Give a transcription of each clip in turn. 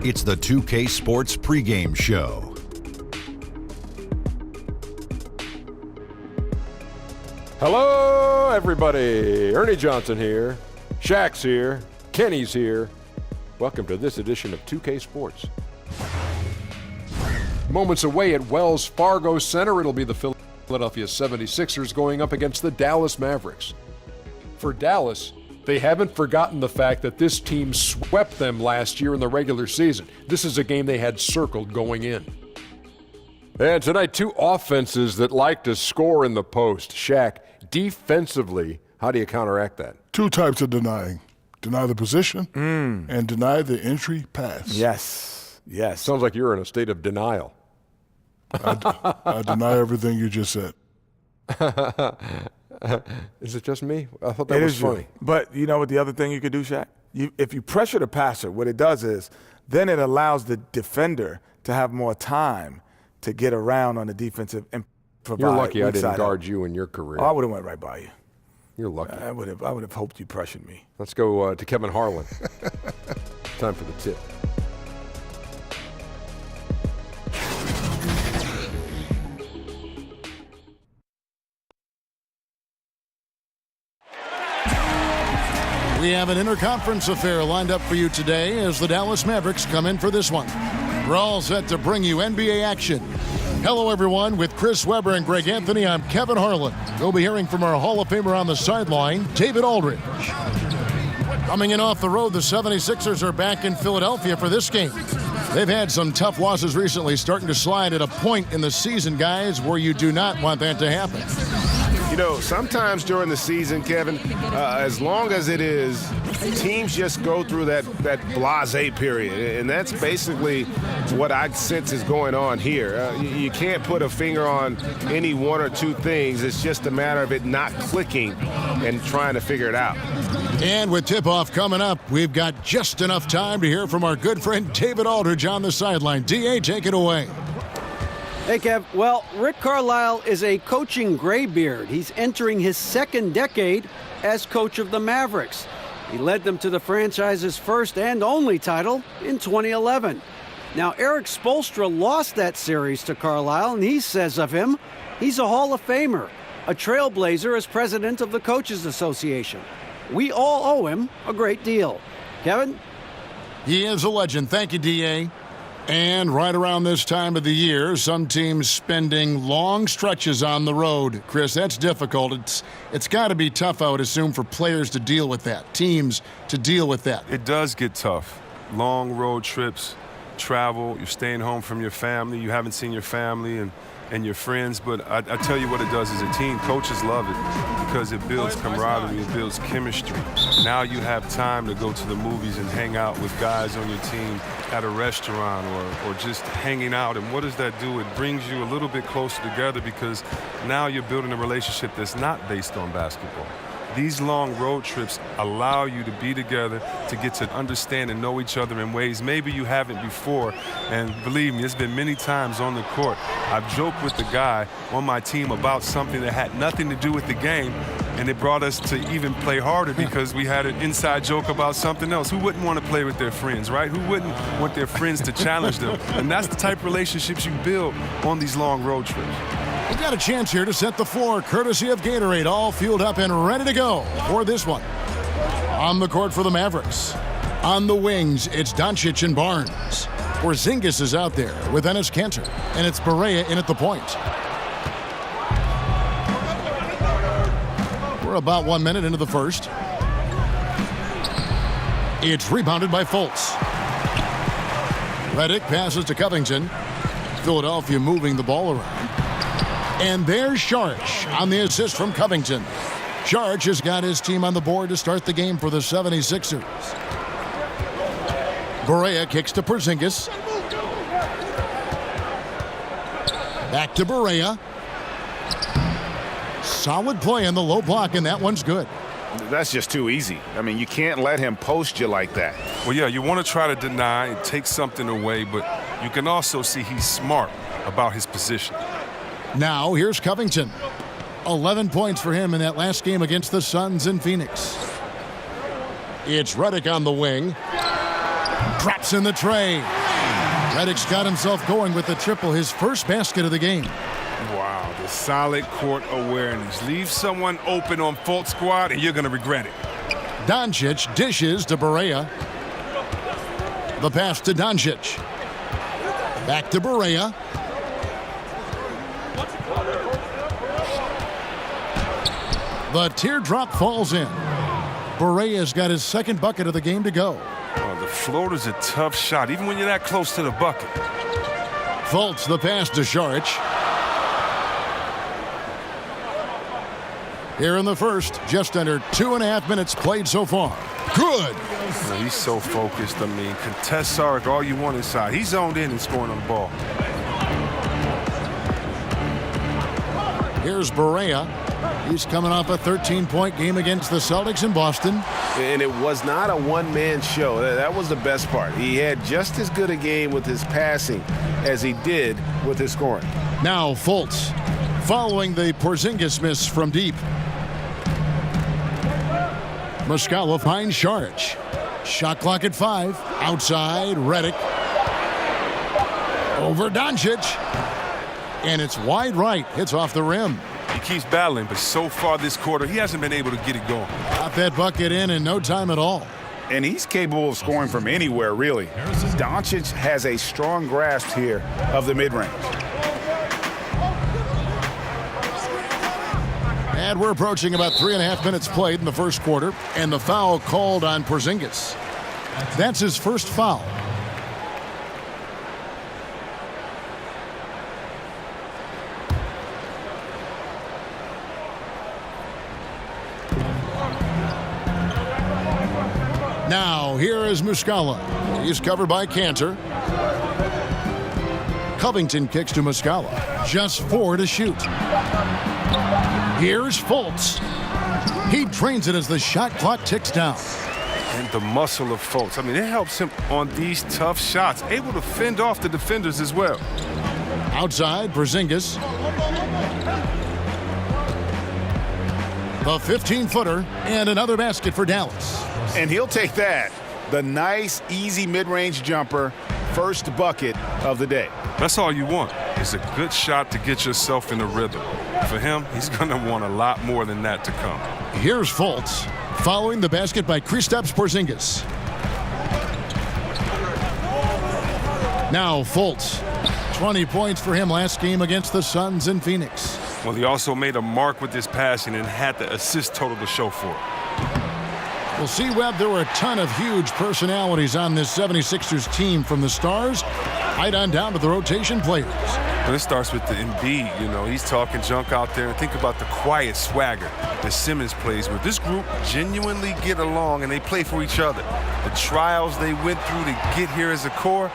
It's the 2K Sports pregame show. Hello, everybody. Ernie Johnson here. Shaq's here. Kenny's here. Welcome to this edition of 2K Sports. Moments away at Wells Fargo Center, it'll be the Philadelphia 76ers going up against the Dallas Mavericks. For Dallas, they haven't forgotten the fact that this team swept them last year in the regular season. This is a game they had circled going in. And tonight, two offenses that like to score in the post. Shaq, defensively, how do you counteract that? Two types of denying. Deny the position and deny the entry pass. Yes. Sounds like you're in a state of denial. I deny everything you just said. Is it just me? I thought that was funny. But you know what the other thing you could do, Shaq? If you pressure the passer, what it does is then it allows the defender to have more time to get around on the defensive and provide. You're lucky I didn't guard you in your career. Oh, I would have went right by you. You're lucky. I would have hoped you pressured me. Let's go to Kevin Harlan. Time for the tip. We have an interconference affair lined up for you today as the Dallas Mavericks come in for this one. We're all set to bring you NBA action. Hello, everyone. With Chris Webber and Greg Anthony, I'm Kevin Harlan. We'll be hearing from our Hall of Famer on the sideline, David Aldridge. Coming in off the road, the 76ers are back in Philadelphia for this game. They've had some tough losses recently, starting to slide at a point in the season, guys, where you do not want that to happen. You know, sometimes during the season, Kevin, as long as it is, teams just go through that blasé period. And that's basically what I sense is going on here. You can't put a finger on any one or two things. It's just a matter of it not clicking and trying to figure it out. And with tip-off coming up, we've got just enough time to hear from our good friend David Aldridge on the sideline. D.A., take it away. Hey, Kev. Well, Rick Carlisle is a coaching graybeard. He's entering his second decade as coach of the Mavericks. He led them to the franchise's first and only title in 2011. Now, Eric Spoelstra lost that series to Carlisle, and he says of him, he's a Hall of Famer, a trailblazer as president of the Coaches Association. We all owe him a great deal. Kevin? He is a legend. Thank you, D.A. And right around this time of the year, some teams spending long stretches on the road. Chris, that's difficult. It's got to be tough, I would assume, for players to deal with that, teams to deal with that. It does get tough. Long road trips, travel, you're staying home from your family, you haven't seen your family and your friends, but I tell you what it does as a team. Coaches love it because it builds camaraderie, it builds chemistry. Now you have time to go to the movies and hang out with guys on your team at a restaurant or just hanging out. And what does that do? It brings you a little bit closer together because now you're building a relationship that's not based on basketball. These long road trips allow you to be together, to get to understand and know each other in ways maybe you haven't before. And believe me, there's been many times on the court, I've joked with the guy on my team about something that had nothing to do with the game, and it brought us to even play harder because we had an inside joke about something else. Who wouldn't want to play with their friends, right? Who wouldn't want their friends to challenge them? And that's the type of relationships you build on these long road trips. We've got a chance here to set the floor, courtesy of Gatorade, all fueled up and ready to go for this one. On the court for the Mavericks. On the wings, it's Doncic and Barnes. Porzingis is out there with Enes Kanter, and it's Barea in at the point. We're about 1 minute into the first. It's rebounded by Fultz. Redick passes to Covington. Philadelphia moving the ball around. And there's Saric on the assist from Covington. Saric has got his team on the board to start the game for the 76ers. Barea kicks to Porzingis. Back to Barea. Solid play in the low block, and that one's good. That's just too easy. I mean, you can't let him post you like that. Well, yeah, you want to try to deny and take something away, but you can also see he's smart about his position. Now, here's Covington. 11 points for him in that last game against the Suns in Phoenix. It's Redick on the wing. Drops in the tray. Redick's got himself going with the triple, his first basket of the game. Wow, the solid court awareness. Leave someone open on Fultz squad and you're going to regret it. Doncic dishes to Barea. The pass to Doncic. Back to Barea. The teardrop falls in. Barea's got his second bucket of the game to go. Oh, the floater's a tough shot, even when you're that close to the bucket. Fultz the pass to Saric. Here in the first, just under 2.5 minutes played so far. Good. He's so focused. I mean, contest Saric all you want inside. He's zoned in and scoring on the ball. Here's Barea. He's coming off a 13-point game against the Celtics in Boston. And it was not a one-man show. That was the best part. He had just as good a game with his passing as he did with his scoring. Now Fultz, following the Porzingis miss from deep. Muscala finds Saric. Shot clock at 5. Outside, Redick. Over Doncic. And it's wide right. Hits off the rim. He keeps battling, but so far this quarter, he hasn't been able to get it going. Got that bucket in no time at all. And he's capable of scoring from anywhere, really. Doncic has a strong grasp here of the mid-range. And we're approaching about 3.5 minutes played in the first quarter, and the foul called on Porzingis. That's his first foul. Now, here is Muscala. He's covered by Cantor. Covington kicks to Muscala. Just 4 to shoot. Here's Fultz. He drains it as the shot clock ticks down. And the muscle of Fultz. I mean, it helps him on these tough shots. Able to fend off the defenders as well. Outside, Porzingis. The 15-footer and another basket for Dallas. And he'll take that. The nice, easy mid-range jumper, first bucket of the day. That's all you want. It's a good shot to get yourself in a rhythm. For him, he's going to want a lot more than that to come. Here's Fultz, following the basket by Kristaps Porzingis. Now Fultz, 20 points for him last game against the Suns in Phoenix. Well, he also made a mark with his passing and had the assist total to show for it. Well, see, Webb, there were a ton of huge personalities on this 76ers team, from the stars right on down to the rotation players. Well, it starts with the Embiid. You know, he's talking junk out there. And think about the quiet swagger that Simmons plays with. This group genuinely get along, and they play for each other. The trials they went through to get here as a core,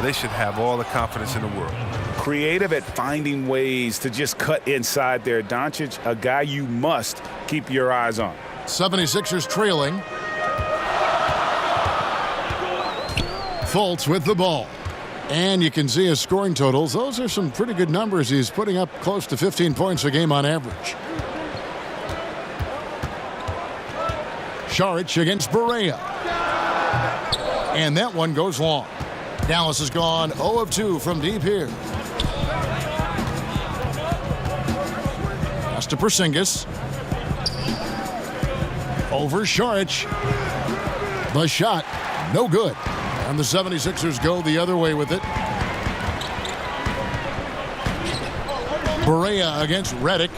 they should have all the confidence in the world. Creative at finding ways to just cut inside there. Doncic, a guy you must keep your eyes on. 76ers trailing. Fultz with the ball. And you can see his scoring totals. Those are some pretty good numbers. He's putting up close to 15 points a game on average. Saric against Barea. And that one goes long. Dallas has gone 0 of 2 from deep here. Pass to Porzingis. Over Saric. The shot, no good. And the 76ers go the other way with it. Barea against Redick.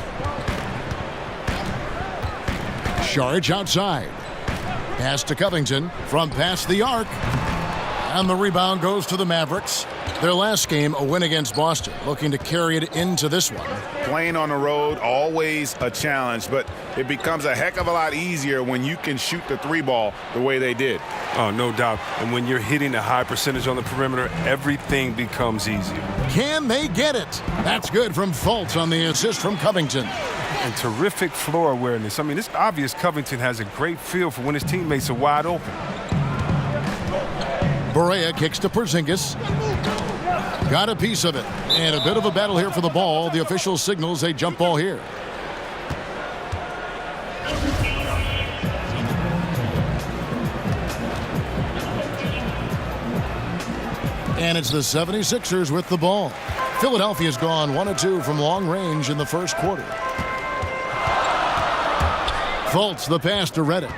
Saric outside. Pass to Covington from past the arc. And the rebound goes to the Mavericks. Their last game, a win against Boston, looking to carry it into this one. Playing on the road, always a challenge, but it becomes a heck of a lot easier when you can shoot the 3-ball the way they did. Oh, no doubt. And when you're hitting a high percentage on the perimeter, everything becomes easier. Can they get it? That's good from Fultz on the assist from Covington. And terrific floor awareness. I mean, it's obvious Covington has a great feel for when his teammates are wide open. Barea kicks to Porzingis. Got a piece of it. And a bit of a battle here for the ball. The official signals a jump ball here. And it's the 76ers with the ball. Philadelphia's gone 1 of 2 from long range in the first quarter. Fultz the pass to Reddick.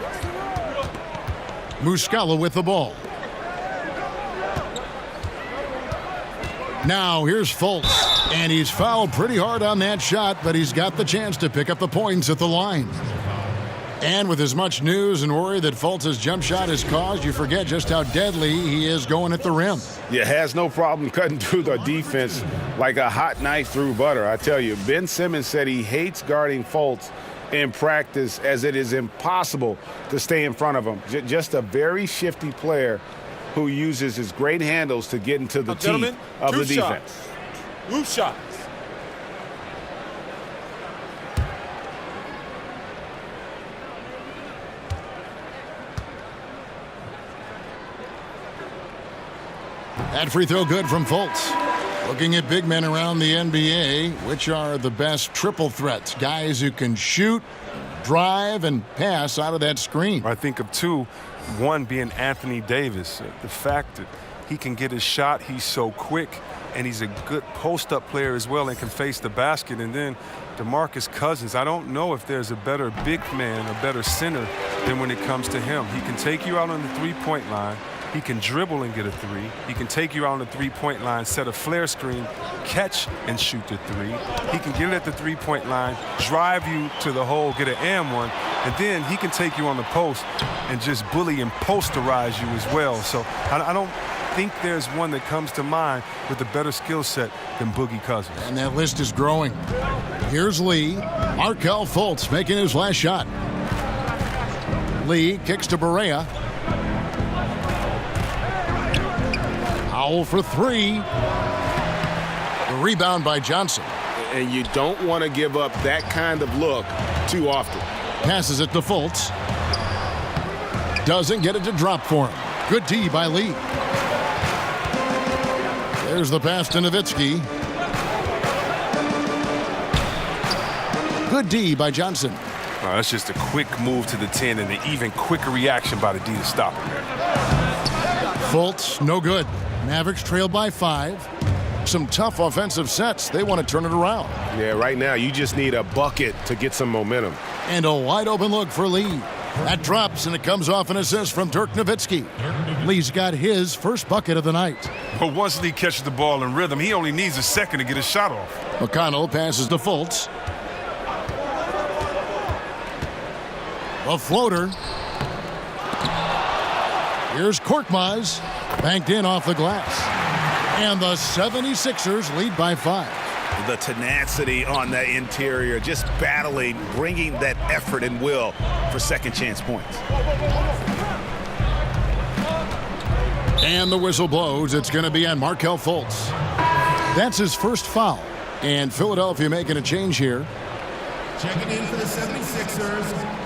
Muscala with the ball. Now here's Fultz, and he's fouled pretty hard on that shot, but he's got the chance to pick up the points at the line. And with as much news and worry that Fultz's jump shot has caused, you forget just how deadly he is going at the rim. Yeah, has no problem cutting through the defense like a hot knife through butter. I tell you, Ben Simmons said he hates guarding Fultz in practice, as it is impossible to stay in front of him. Just a very shifty player who uses his great handles to get into the teeth of the defense. Roof shots. That free throw good from Fultz. Looking at big men around the NBA, which are the best triple threats? Guys who can shoot, drive, and pass out of that screen. I think of two. One being Anthony Davis. The fact that he can get his shot, he's so quick, and he's a good post-up player as well and can face the basket. And then DeMarcus Cousins, I don't know if there's a better big man, a better center than when it comes to him. He can take you out on the three-point line. He can dribble and get a three. He can take you out on the three-point line, set a flare screen, catch and shoot the three. He can get it at the three-point line, drive you to the hole, get an and one, and then he can take you on the post and just bully and posterize you as well. So I don't think there's one that comes to mind with a better skill set than Boogie Cousins. And that list is growing. Here's Lee. Markelle Fultz making his last shot. Lee kicks to Barea. Foul for three. The rebound by Johnson. And you don't want to give up that kind of look too often. Passes it to Fultz. Doesn't get it to drop for him. Good D by Lee. There's the pass to Nowitzki. Good D by Johnson. That's just a quick move to the 10 and an even quicker reaction by the D to stop him there. Fultz, no good. Mavericks trail by 5. Some tough offensive sets. They want to turn it around. Yeah, right now you just need a bucket to get some momentum. And a wide open look for Lee. That drops, and it comes off an assist from Dirk Nowitzki. Lee's got his first bucket of the night. But once Lee catches the ball in rhythm, he only needs a second to get his shot off. McConnell passes to Fultz. A floater. Here's Korkmaz. Banked in off the glass. And the 76ers lead by 5. The tenacity on that interior, just battling, bringing that effort and will for second chance points. And the whistle blows. It's going to be on Markelle Fultz. That's his first foul. And Philadelphia making a change here. Checking in for the 76ers.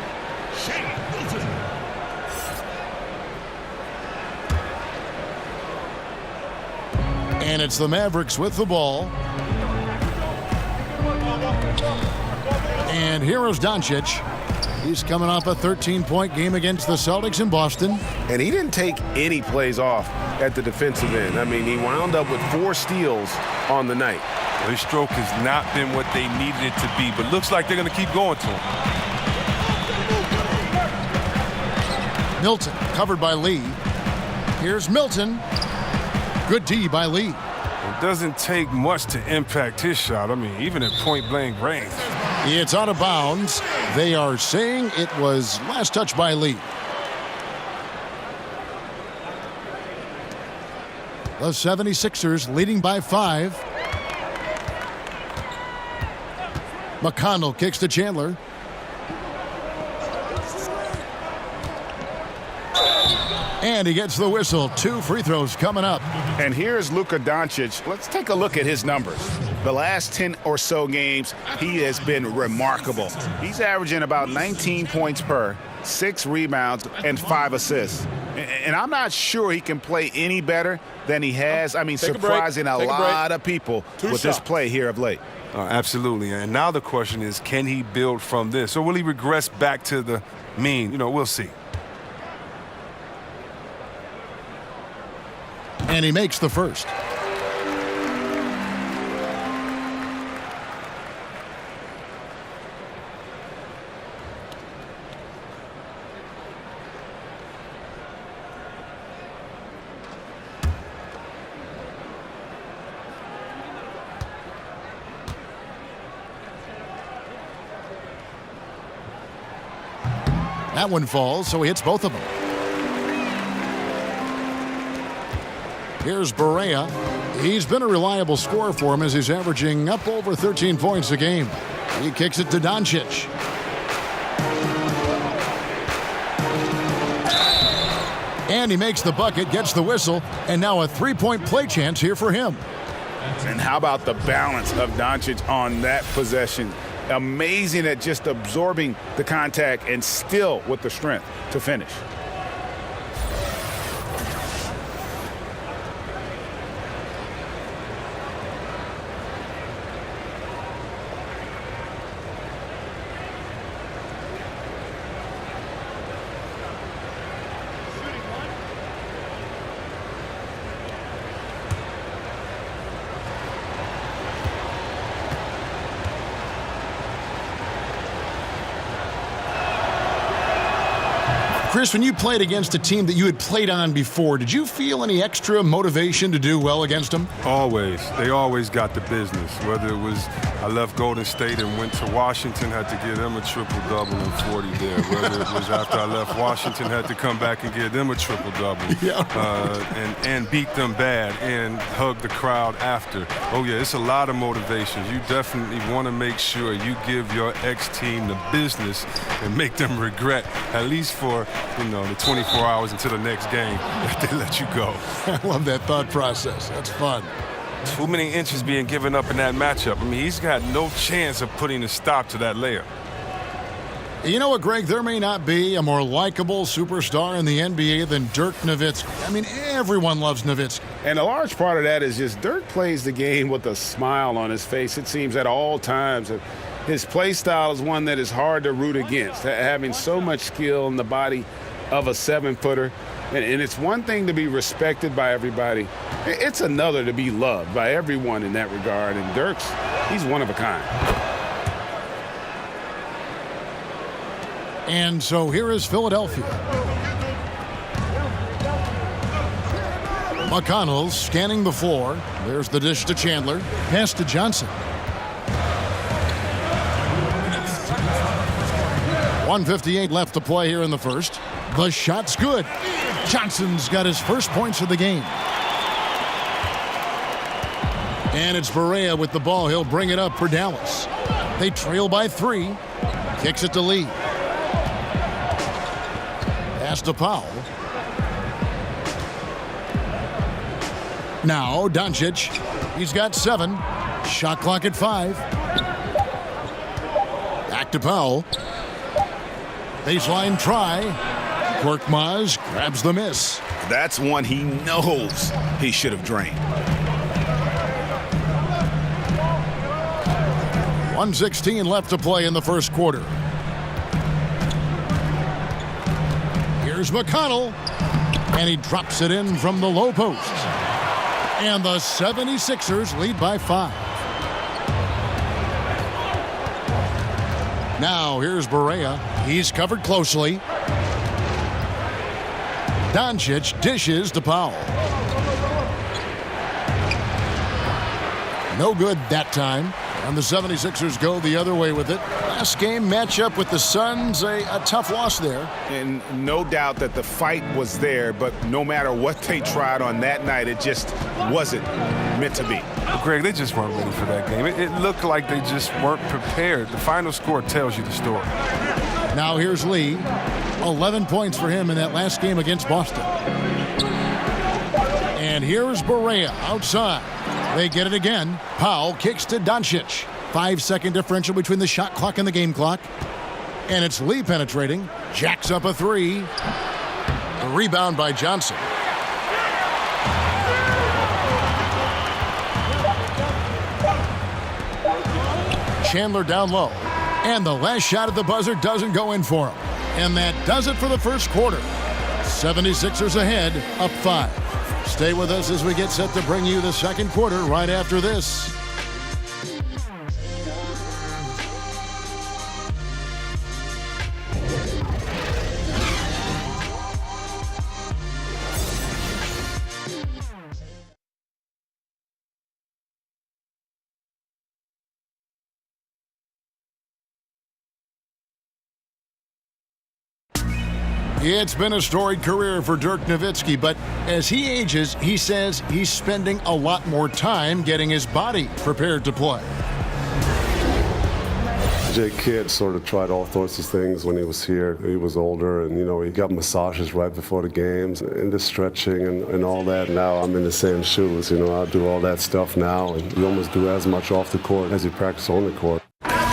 And it's the Mavericks with the ball. And here's Doncic. He's coming off a 13-point game against the Celtics in Boston. And he didn't take any plays off at the defensive end. I mean, he wound up with 4 steals on the night. His stroke has not been what they needed it to be, but looks like they're going to keep going to him. Milton covered by Lee. Here's Milton. Good D by Lee. It doesn't take much to impact his shot. I mean, even at point-blank range. It's out of bounds. They are saying it was last touch by Lee. The 76ers leading by 5. McConnell kicks to Chandler. And he gets the whistle. 2 free throws coming up. And here's Luka Doncic. Let's take a look at his numbers. The last 10 or so games, he has been remarkable. He's averaging about 19 points per, 6 rebounds, and 5 assists. And I'm not sure he can play any better than he has. I mean, surprising a lot of people with this play here of late. Absolutely. And now the question is, can he build from this? Or will he regress back to the mean? We'll see. And he makes the first. That one falls, so he hits both of them. Here's Barea. He's been a reliable scorer for him as he's averaging up over 13 points a game. He kicks it to Doncic. And he makes the bucket, gets the whistle, and now a three-point play chance here for him. And how about the balance of Doncic on that possession? Amazing at just absorbing the contact and still with the strength to finish. Chris, when you played against a team that you had played on before, did you feel any extra motivation to do well against them? Always. They always got the business. Whether it was I left Golden State and went to Washington, had to give them a triple-double and 40 there. Whether it was after I left Washington, had to come back and give them a triple-double. And beat them bad and hug the crowd after. Oh, yeah, it's a lot of motivation. You definitely want to make sure you give your ex-team the business and make them regret, at least for the 24 hours until the next game that they let you go. I love that thought process. That's fun. Too many inches being given up in that matchup. I mean, he's got no chance of putting a stop to that layup. You know what, Greg? There may not be a more likable superstar in the NBA than Dirk Nowitzki. I mean, everyone loves Nowitzki. And a large part of that is just Dirk plays the game with a smile on his face, it seems, at all times. His play style is one that is hard to root against, having so much skill in the body of a 7-footer. And it's one thing to be respected by everybody. It's another to be loved by everyone in that regard. And Dirk's, he's one of a kind. And so here is Philadelphia. McConnell scanning the floor. There's the dish to Chandler. Pass to Johnson. 1:58 left to play here in the first. The shot's good. Johnson's got his first points of the game. And it's Barea with the ball. He'll bring it up for Dallas. They trail by 3. Kicks it to Lee. Pass to Powell. Now Doncic. He's got 7. Shot clock at 5. Back to Powell. Baseline try. Korkmaz grabs the miss. That's one he knows he should have drained. 1:16 left to play in the first quarter. Here's McConnell. And he drops it in from the low post. And the 76ers lead by 5. Now here's Barea. He's covered closely. Doncic dishes to Powell. No good that time. And the 76ers go the other way with it. Last game matchup with the Suns, a tough loss there. And no doubt that the fight was there, but no matter what they tried on that night, it just wasn't meant to be. Well, Greg, they just weren't ready for that game. It looked like they just weren't prepared. The final score tells you the story. Now here's Lee. 11 points for him in that last game against Boston. And here's Barea outside. They get it again. Powell kicks to Doncic. 5-second differential between the shot clock and the game clock. And it's Lee penetrating. Jacks up a 3. A rebound by Johnson. Chandler down low. And the last shot at the buzzer doesn't go in for him. And that does it for the first quarter. 76ers ahead, up 5. Stay with us as we get set to bring you the second quarter right after this. It's been a storied career for Dirk Nowitzki, but as he ages, he says he's spending a lot more time getting his body prepared to play. Jake Kidd sort of tried all sorts of things when he was here. He was older, and, he got massages right before the games and the stretching and all that. Now I'm in the same shoes. I do all that stuff now, and you almost do as much off the court as you practice on the court.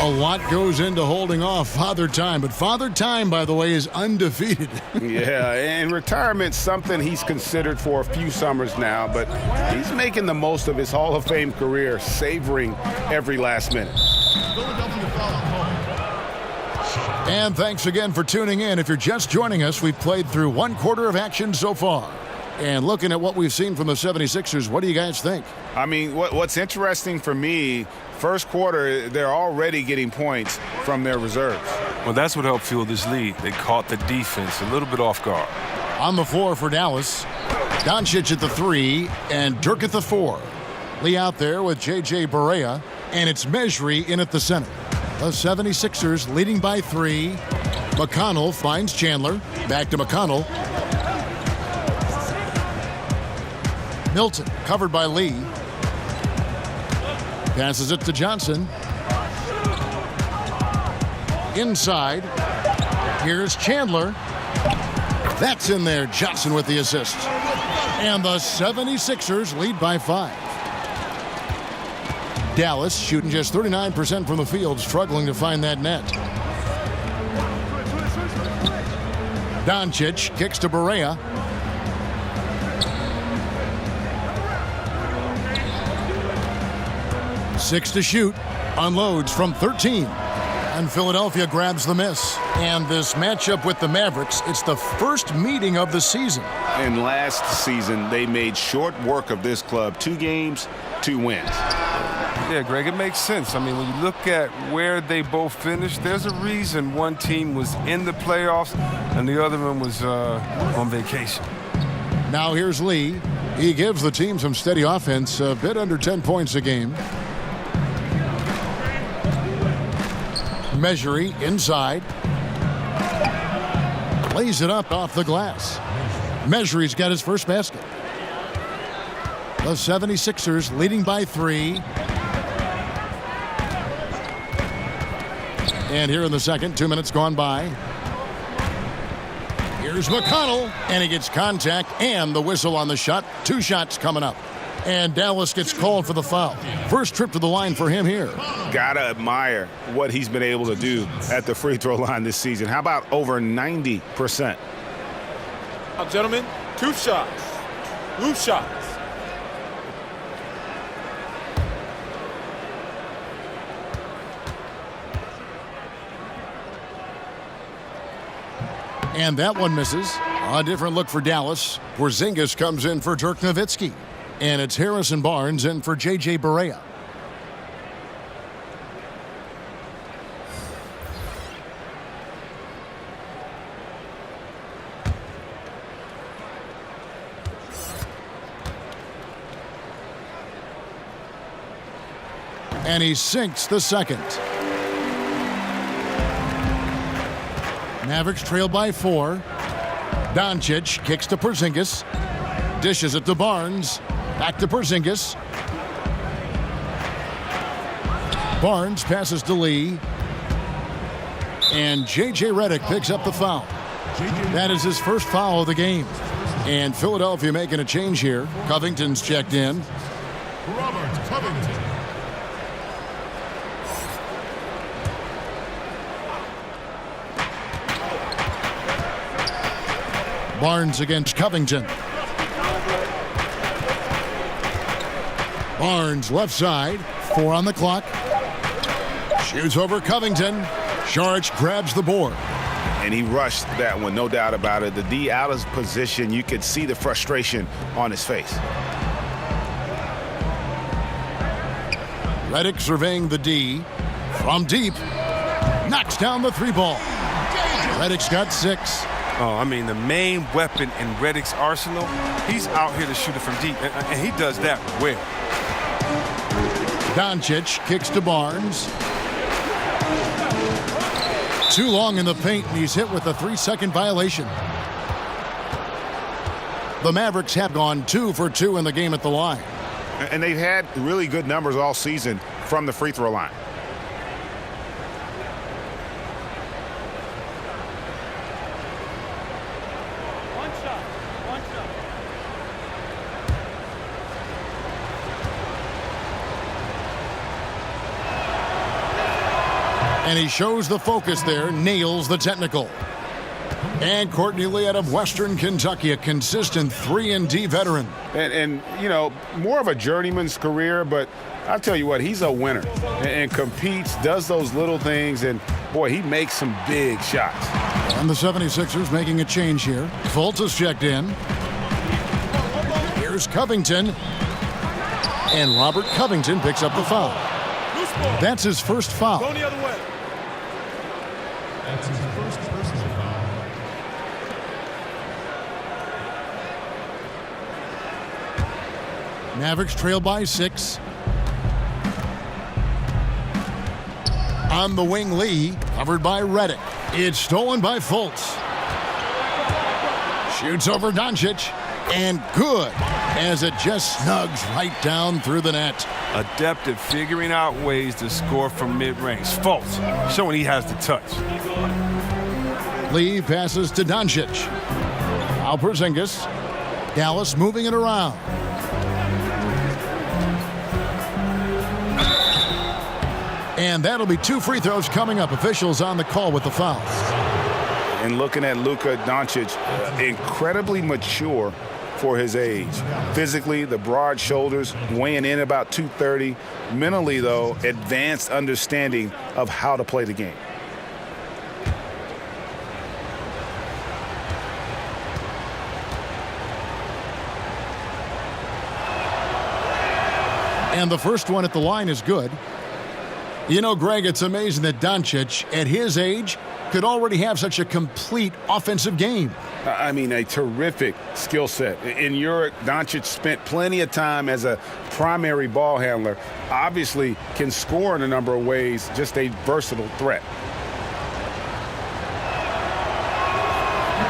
A lot goes into holding off Father Time, but Father Time, by the way, is undefeated. Yeah, and retirement's something he's considered for a few summers now, but he's making the most of his Hall of Fame career, savoring every last minute. And thanks again for tuning in. If you're just joining us, we've played through one quarter of action so far. And looking at what we've seen from the 76ers, what do you guys think? I mean, what's interesting for me, first quarter, they're already getting points from their reserves. Well, that's what helped fuel this lead. They caught the defense a little bit off guard. On the floor for Dallas, Doncic at the 3 and Dirk at the 4. Lee out there with J.J. Barea, and it's Mejri in at the center. The 76ers leading by 3. McConnell finds Chandler. Back to McConnell. Milton covered by Lee. Passes it to Johnson. Inside. Here's Chandler. That's in there. Johnson with the assist. And the 76ers lead by 5. Dallas shooting just 39% from the field, struggling to find that net. Doncic kicks to Barea. Six to shoot. Unloads from 13. And Philadelphia grabs the miss. And this matchup with the Mavericks, it's the first meeting of the season. And last season, they made short work of this club. 2 games, 2 wins. Yeah, Greg, it makes sense. I mean, when you look at where they both finished, there's a reason one team was in the playoffs and the other one was on vacation. Now here's Lee. He gives the team some steady offense, a bit under 10 points a game. Mejri inside. Lays it up off the glass. Mejri's got his first basket. The 76ers leading by 3. And here in the second, 2 minutes gone by. Here's McConnell, and he gets contact and the whistle on the shot. 2 shots coming up. And Dallas gets called for the foul. First trip to the line for him here. Gotta admire what he's been able to do at the free throw line this season. How about over 90%? Now, gentlemen, 2 shots. 2 shots. And that one misses. A different look for Dallas. Porzingis comes in for Dirk Nowitzki. And it's Harrison Barnes in for J.J. Barea. And he sinks the second. Mavericks trail by 4. Doncic kicks to Porzingis. Dishes it to Barnes. Back to Porzingis. Barnes passes to Lee. And J.J. Redick picks up the foul. That is his first foul of the game. And Philadelphia making a change here. Covington's checked in. Robert Covington. Barnes against Covington. Barnes left side. 4 on the clock. Shoots over Covington. Saric grabs the board. and he rushed that one, no doubt about it. The D out of position, you could see the frustration on his face. Reddick surveying the D. From deep, knocks down the 3-ball. Reddick's got 6. Oh, I mean, the main weapon in Reddick's arsenal, he's out here to shoot it from deep, and he does that well. Doncic kicks to Barnes. Too long in the paint, and he's hit with a 3-second violation. The Mavericks have gone 2 for 2 in the game at the line. And they've had really good numbers all season from the free throw line. And he shows the focus there, nails the technical. And Courtney Lee out of Western Kentucky, a consistent 3-and-D veteran. And, you know, more of a journeyman's career, but I'll tell you what, he's a winner and competes, does those little things, and, boy, he makes some big shots. And the 76ers making a change here. Fultz is checked in. Here's Covington. And Robert Covington picks up the foul. That's his first foul. Going the other way. That's his first personal foul. Mavericks trail by 6. On the wing, Lee, covered by Reddick. It's stolen by Fultz. Shoots over Doncic, and good, as it just snugs right down through the net. Adept at figuring out ways to score from mid-range. Fultz showing he has the touch. Lee passes to Doncic. Now Porzingis. Dallas moving it around. And that'll be 2 free throws coming up. Officials on the call with the fouls. And looking at Luka Doncic, incredibly mature for his age. Physically, the broad shoulders, weighing in about 230. Mentally, though, advanced understanding of how to play the game. And the first one at the line is good. You know, Greg, it's amazing that Doncic, at his age, could already have such a complete offensive game. I mean, a terrific skill set. In Europe, Doncic spent plenty of time as a primary ball handler. Obviously can score in a number of ways, just a versatile threat.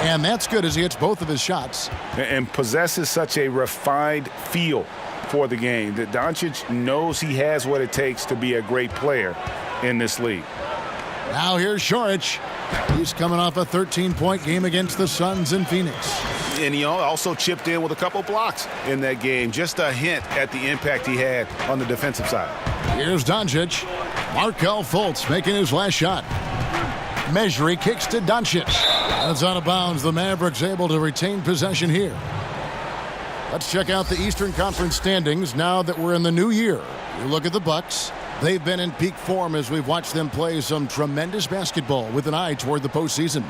And that's good as he hits both of his shots. And possesses such a refined feel for the game that Doncic knows he has what it takes to be a great player in this league. Now here's Šorić. He's coming off a 13-point game against the Suns in Phoenix. And he also chipped in with a couple blocks in that game. Just a hint at the impact he had on the defensive side. Here's Doncic. Markelle Fultz making his last shot. Mejri kicks to Doncic. That's out of bounds. The Mavericks able to retain possession here. Let's check out the Eastern Conference standings now that we're in the new year. You look at the Bucks. They've been in peak form as we've watched them play some tremendous basketball with an eye toward the postseason.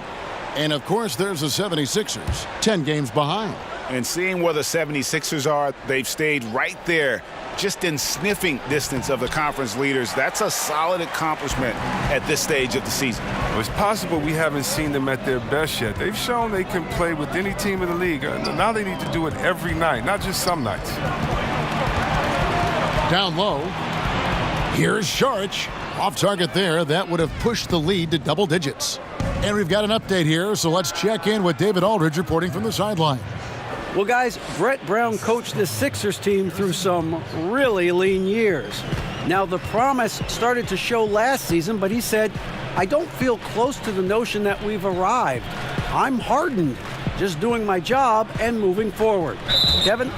And, of course, there's the 76ers, 10 games behind. And seeing where the 76ers are, they've stayed right there, just in sniffing distance of the conference leaders. That's a solid accomplishment at this stage of the season. Well, it's possible we haven't seen them at their best yet. They've shown they can play with any team in the league. Now they need to do it every night, not just some nights. Down low. Here's Šorić. Off target there. That would have pushed the lead to double digits. And we've got an update here, so let's check in with David Aldridge reporting from the sideline. Well, guys, Brett Brown coached the Sixers team through some really lean years. Now, the promise started to show last season, but he said, I don't feel close to the notion that we've arrived. I'm hardened, just doing my job and moving forward. Kevin?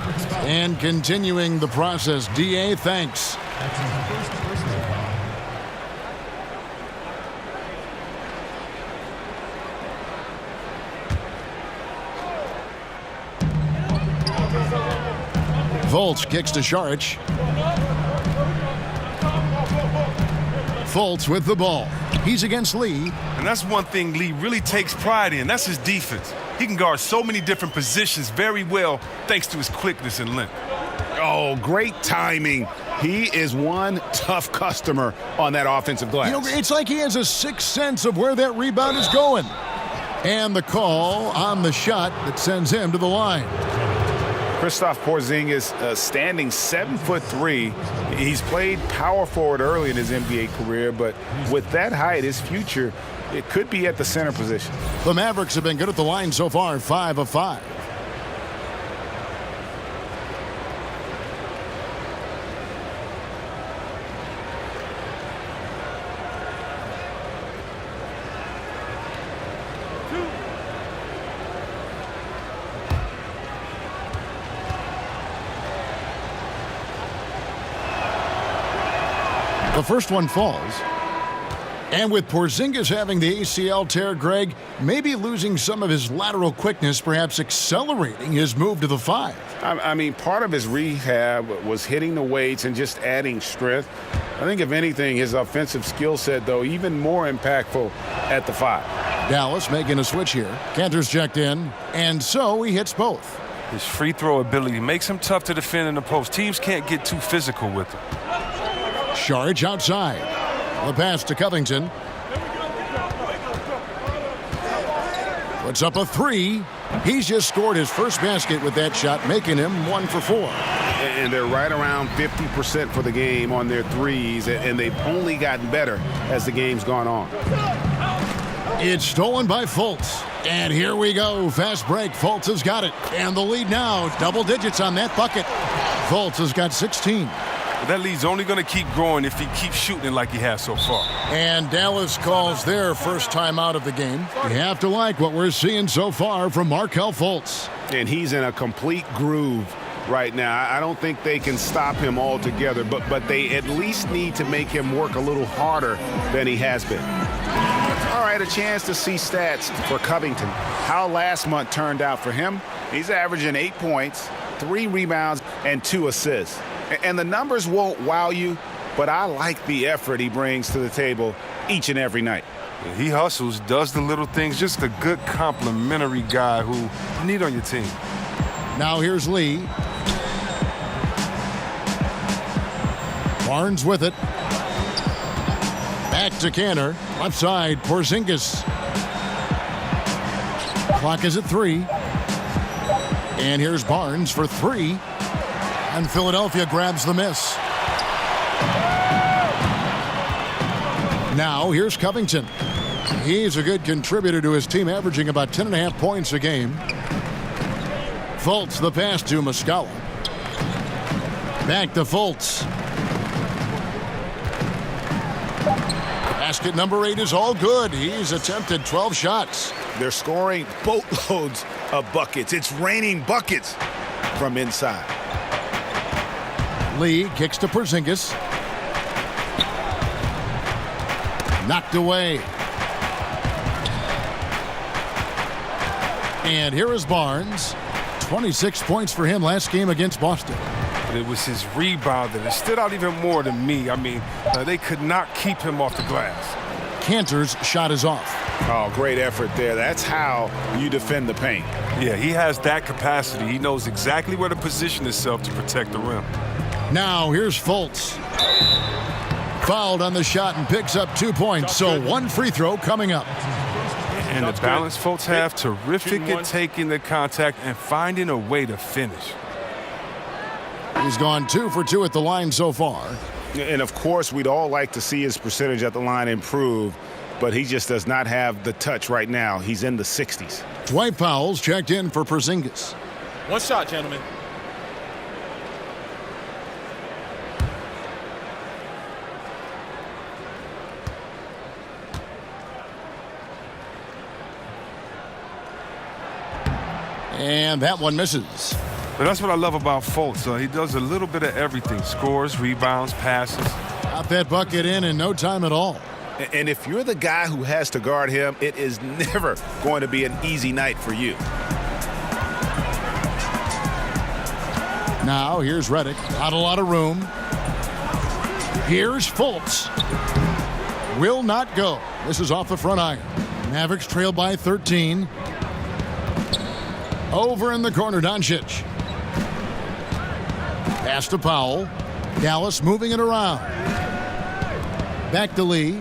And continuing the process, D.A., thanks. Fultz kicks to Šorić. Fultz with the ball. He's against Lee. And that's one thing Lee really takes pride in. That's his defense. He can guard so many different positions very well thanks to his quickness and length. Oh, great timing. He is one tough customer on that offensive glass. You know, it's like he has a sixth sense of where that rebound is going. And the call on the shot that sends him to the line. Kristaps Porzingis standing 7'3". He's played power forward early in his NBA career, but with that height, his future, it could be at the center position. The Mavericks have been good at the line so far, 5 of 5. The first one falls. And with Porzingis having the ACL tear, Greg, maybe losing some of his lateral quickness, perhaps accelerating his move to the 5. I mean, part of his rehab was hitting the weights and just adding strength. I think, if anything, his offensive skill set, though, even more impactful at the 5. Dallas making a switch here. Cantor's checked in, and so he hits both. His free throw ability makes him tough to defend in the post. Teams can't get too physical with him. Saric outside. The pass to Covington. Puts up a 3. He's just scored his first basket with that shot, making him 1 for 4. And they're right around 50% for the game on their threes, and they've only gotten better as the game's gone on. It's stolen by Fultz. And here we go. Fast break. Fultz has got it. And the lead now, double digits on that bucket. Fultz has got 16. That lead's only going to keep growing if he keeps shooting it like he has so far. And Dallas calls their first time out of the game. You have to like what we're seeing so far from Markelle Fultz. And he's in a complete groove right now. I don't think they can stop him altogether, but they at least need to make him work a little harder than he has been. All right, a chance to see stats for Covington. How last month turned out for him. He's averaging 8 points, 3 rebounds, and 2 assists. And the numbers won't wow you, but I like the effort he brings to the table each and every night. He hustles, does the little things, just a good complimentary guy who you need on your team. Now here's Lee. Barnes with it. Back to Cantor. Left side, Porzingis. Clock is at 3. And here's Barnes for 3. And Philadelphia grabs the miss. Now here's Covington. He's a good contributor to his team, averaging about 10.5 points a game. Fultz, the pass to Muscala. Back to Fultz. Basket number 8 is all good. He's attempted 12 shots. They're scoring boatloads of buckets. It's raining buckets from inside. Lee kicks to Porzingis. Knocked away. And here is Barnes. 26 points for him last game against Boston. It was his rebound that stood out even more to me. I mean, they could not keep him off the glass. Cantor's shot is off. Oh, great effort there. That's how you defend the paint. Yeah, he has that capacity. He knows exactly where to position himself to protect the rim. Now here's Fultz. Fouled on the shot and picks up 2 points. So 1 free throw coming up. And the balance Fultz have, terrific at taking the contact and finding a way to finish. He's gone 2 for 2 at the line so far. And of course, we'd all like to see his percentage at the line improve, but he just does not have the touch right now. He's in the 60s. Dwight Powell's checked in for Porzingis. 1 shot, gentlemen. And that one misses. But that's what I love about Fultz. He does a little bit of everything. Scores, rebounds, passes. Got that bucket in no time at all. And if you're the guy who has to guard him, it is never going to be an easy night for you. Now here's Redick. Not a lot of room. Here's Fultz. will not go. This is off the front iron. Mavericks trail by 13. Over in the corner, Doncic. Pass to Powell. Dallas moving it around. Back to Lee.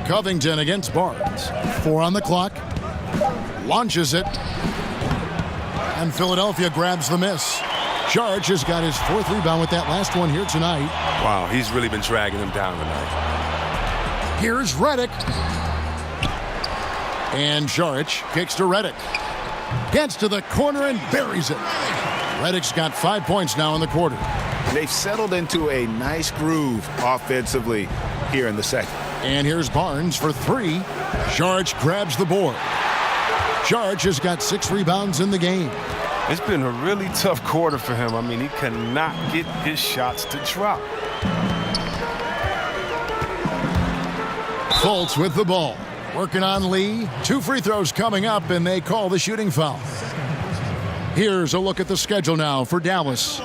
Covington against Barnes. 4 on the clock. Launches it. And Philadelphia grabs the miss. Saric has got his 4th rebound with that last one here tonight. Wow, he's really been dragging him down tonight. Here's Redick. And Saric kicks to Redick. Gets to the corner and buries it. Redick's got 5 points now in the quarter. They've settled into a nice groove offensively here in the second. And here's Barnes for 3. Saric grabs the board. Saric has got 6 rebounds in the game. It's been a really tough quarter for him. I mean, he cannot get his shots to drop. Fultz with the ball. Working on Lee. 2 free throws coming up, and they call the shooting foul. Here's a look at the schedule now for Dallas.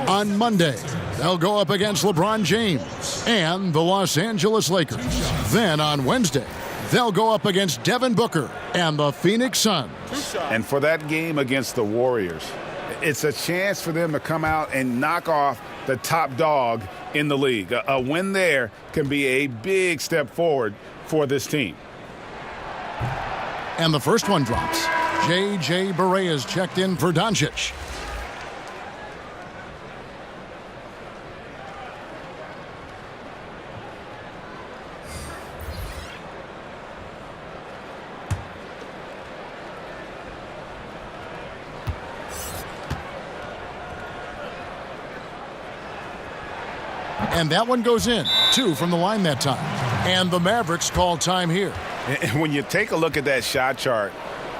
On Monday, they'll go up against LeBron James and the Los Angeles Lakers. Then on Wednesday, they'll go up against Devin Booker and the Phoenix Suns. And for that game against the Warriors, it's a chance for them to come out and knock off the top dog in the league. A win there can be a big step forward for this team. And the first one drops. J.J. Barea checked in for Doncic. And that one goes in. 2 from the line that time. And the Mavericks call time here. And when you take a look at that shot chart,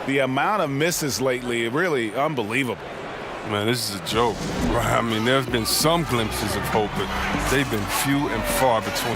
the amount of misses lately, really unbelievable. Man, this is a joke. I mean, there's been some glimpses of hope, but they've been few and far between.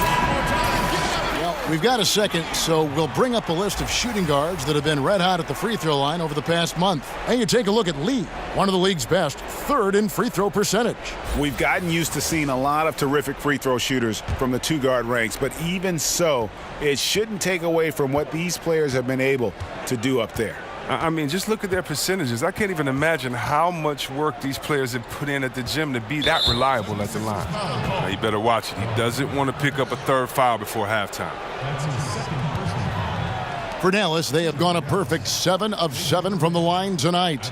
Well, we've got a second, so we'll bring up a list of shooting guards that have been red hot at the free throw line over the past month. And you take a look at Lee, one of the league's best, 3rd in free throw percentage. We've gotten used to seeing a lot of terrific free throw shooters from the 2-guard ranks, but even so, it shouldn't take away from what these players have been able to do up there. I mean, just look at their percentages. I can't even imagine how much work these players have put in at the gym to be that reliable at the line. Now, you better watch it. He doesn't want to pick up a 3rd foul before halftime. For Dallas, they have gone a perfect 7 of 7 from the line tonight.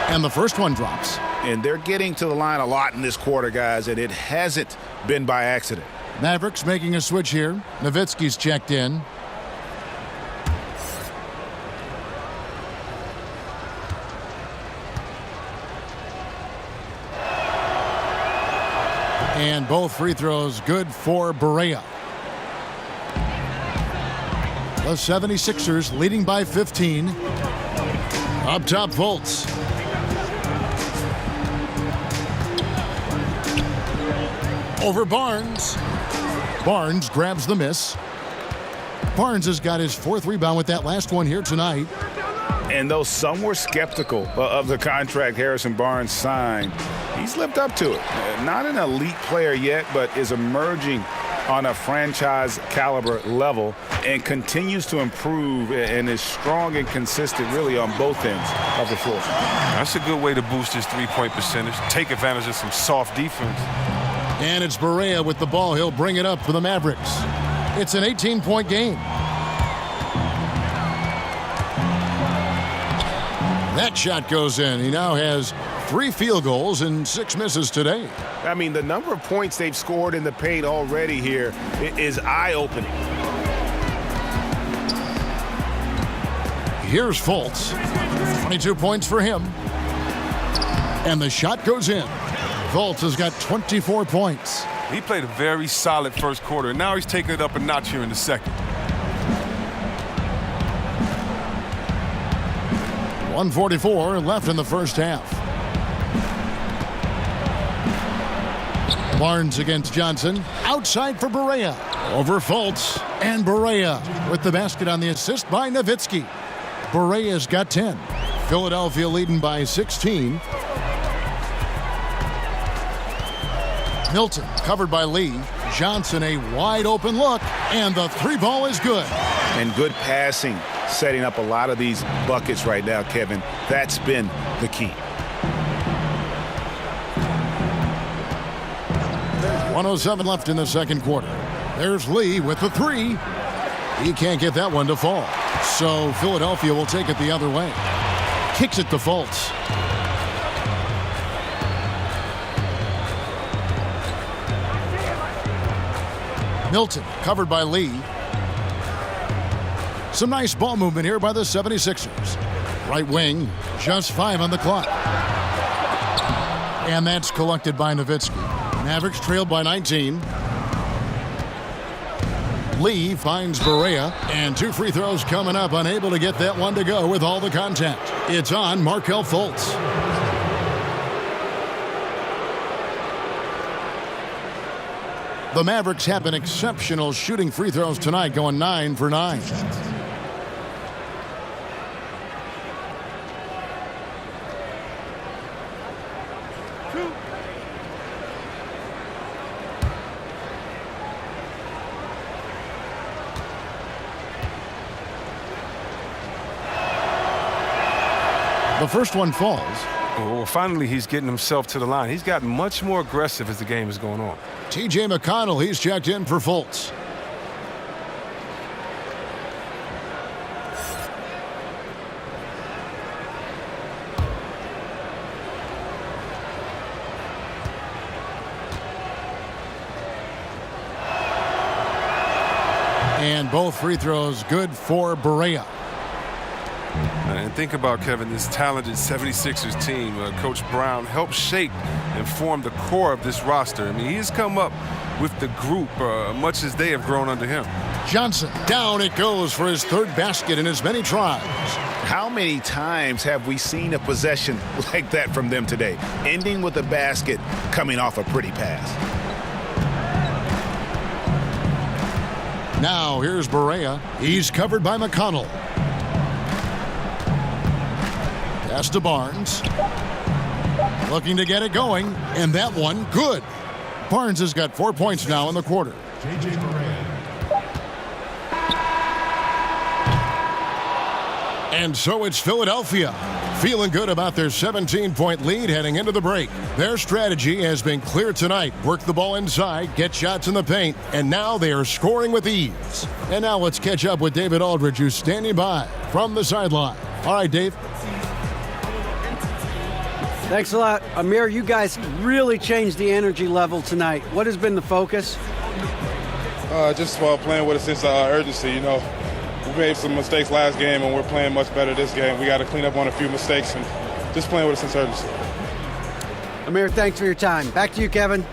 And the first one drops. And they're getting to the line a lot in this quarter, guys, and it hasn't been by accident. Mavericks making a switch here. Nowitzki's checked in. And both free throws good for Barea. The 76ers leading by 15. Up top, Fultz. Over Barnes. Barnes grabs the miss. Barnes has got his 4th rebound with that last one here tonight. And though some were skeptical of the contract Harrison Barnes signed, he's lived up to it. Not an elite player yet, but is emerging on a franchise caliber level and continues to improve and is strong and consistent really on both ends of the floor. That's a good way to boost his 3-point percentage. Take advantage of some soft defense. And it's Barea with the ball. He'll bring it up for the Mavericks. It's an 18-point game. That shot goes in. He now has 3 field goals and 6 misses today. I mean, the number of points they've scored in the paint already here is eye-opening. Here's Fultz. 22 points for him. And the shot goes in. Fultz has got 24 points. He played a very solid first quarter, and now he's taking it up a notch here in the second. 1:44 left in the first half. Barnes against Johnson. Outside for Barea. Over Fultz. And Barea with the basket on the assist by Nowitzki. Barea's got 10. Philadelphia leading by 16. Milton covered by Lee. Johnson a wide open look. And the three ball is good. And good passing, setting up a lot of these buckets right now, Kevin. That's been the key. 1:07 left in the second quarter. There's Lee with the three. He can't get that one to fall. So Philadelphia will take it the other way. Kicks it to Fultz. Milton covered by Lee. Some nice ball movement here by the 76ers. Right wing, just 5 on the clock. And that's collected by Nowitzki. Mavericks trailed by 19. Lee finds Barea, and 2 free throws coming up, unable to get that one to go with all the contact. It's on Markelle Fultz. The Mavericks have been exceptional shooting free throws tonight, going 9 for 9. The first one falls. Well, finally, he's getting himself to the line. He's gotten much more aggressive as the game is going on. T.J. McConnell, he's checked in for Fultz. And both free throws good for Barea. And think about, Kevin, this talented 76ers team. Coach Brown helped shape and form the core of this roster. I mean, he's come up with the group much as they have grown under him. Johnson, down it goes for his third basket in as many tries. How many times have we seen a possession like that from them today, ending with a basket coming off a pretty pass? Now here's Barea. He's covered by McConnell. Pass to Barnes. Looking to get it going, and that one good. Barnes has got 4 points now in the quarter. And so it's Philadelphia, feeling good about their 17-point lead heading into the break. Their strategy has been clear tonight. Work the ball inside, get shots in the paint, and now they are scoring with ease. And now let's catch up with David Aldridge, who's standing by from the sideline. All right, Dave. Thanks a lot. Amir, you guys really changed the energy level tonight. What has been the focus? Just playing with a sense of urgency. You know, we made some mistakes last game, and we're playing much better this game. We got to clean up on a few mistakes and just playing with a sense of urgency. Amir, thanks for your time. Back to you, Kevin.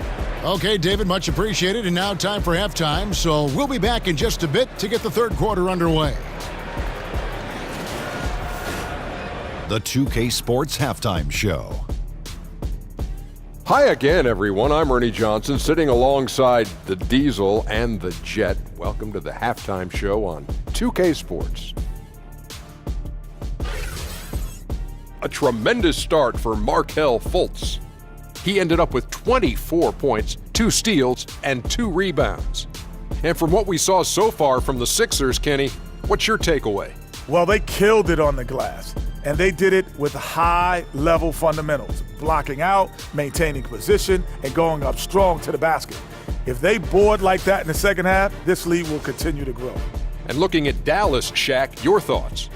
Okay, David, much appreciated. And now time for halftime. So we'll be back in just a bit to get the third quarter underway. The 2K Sports Halftime Show. Hi again, everyone. I'm Ernie Johnson, sitting alongside the Diesel and the Jet. Welcome to the halftime show on 2K Sports. A tremendous start for Markelle Fultz. He ended up with 24 points, 2 steals, and 2 rebounds. And from what we saw so far from the Sixers, Kenny, what's your takeaway? Well, they killed it on the glass, and they did it with high-level fundamentals, blocking out, maintaining position, and going up strong to the basket. If they board like that in the second half, this lead will continue to grow. And looking at Dallas, Shaq, your thoughts?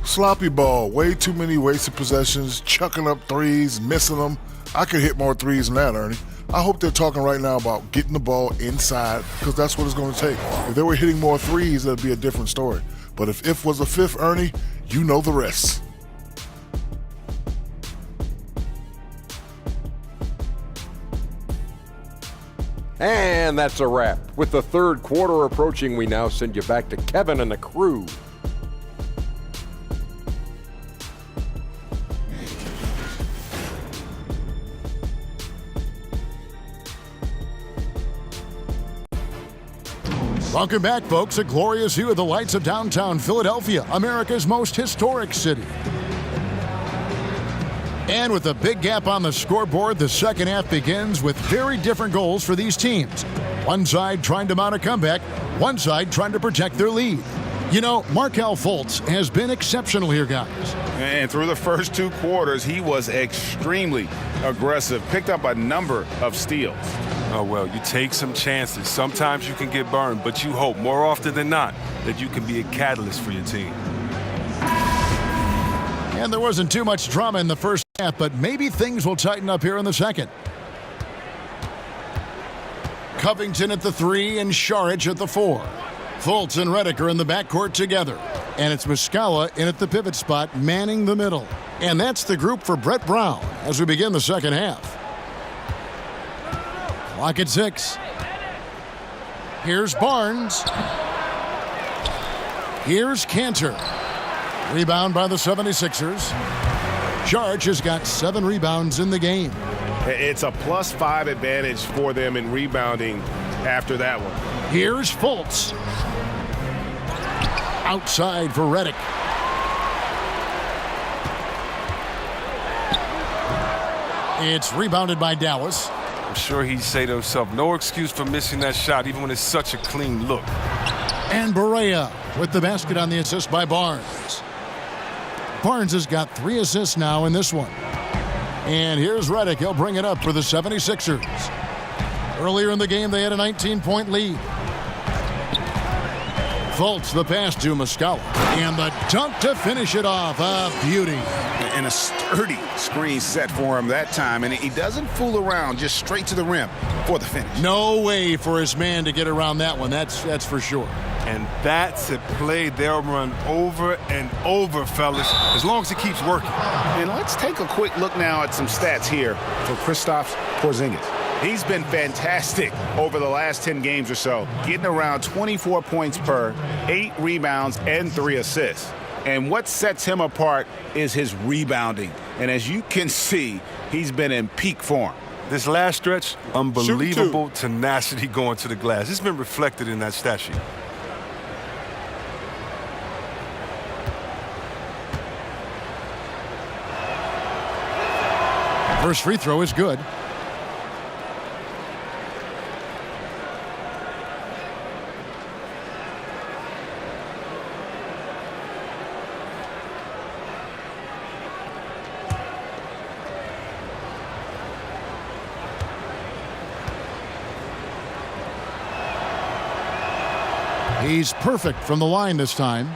Sloppy ball, way too many wasted possessions, chucking up threes, missing them. I could hit more threes than that, Ernie. I hope they're talking right now about getting the ball inside, because that's what it's going to take. If they were hitting more threes, that'd be a different story. But if was a fifth, Ernie, you know the rest. And that's a wrap. With the third quarter approaching, we now send you back to Kevin and the crew. Welcome back, folks. A glorious view of the lights of downtown Philadelphia, America's most historic city. And with a big gap on the scoreboard, the second half begins with very different goals for these teams. One side trying to mount a comeback, one side trying to protect their lead. You know, Markelle Fultz has been exceptional here, guys. And through the first 2 quarters, he was extremely aggressive, picked up a number of steals. Oh, well, you take some chances. Sometimes you can get burned, but you hope more often than not that you can be a catalyst for your team. And there wasn't too much drama in the first half, but maybe things will tighten up here in the second. Covington at the 3 and Šarić at the 4. Fultz and Redick are in the backcourt together. And it's Muscala in at the pivot spot, manning the middle. And that's the group for Brett Brown as we begin the second half. Clock at 6. Here's Barnes. Here's Cantor. Rebound by the 76ers. Šarić has got 7 rebounds in the game. It's a +5 advantage for them in rebounding after that one. Here's Fultz. Outside for Redick. It's rebounded by Dallas. I'm sure he'd say to himself, no excuse for missing that shot, even when it's such a clean look. And Barea with the basket on the assist by Barnes. Barnes has got 3 assists now in this one. And here's Redick. He'll bring it up for the 76ers. Earlier in the game, they had a 19-point lead. Fultz the pass to Muscala. And the dunk to finish it off. A beauty. And a sturdy screen set for him that time. And he doesn't fool around, just straight to the rim for the finish. No way for his man to get around that one. That's for sure. And that's a play they'll run over and over, fellas, as long as it keeps working. And let's take a quick look now at some stats here for Kristaps Porzingis. He's been fantastic over the last 10 games or so, getting around 24 points per, 8 rebounds, and 3 assists. And what sets him apart is his rebounding. And as you can see, he's been in peak form. This last stretch, unbelievable tenacity going to the glass. It's been reflected in that stat sheet. First free throw is good. He's perfect from the line this time.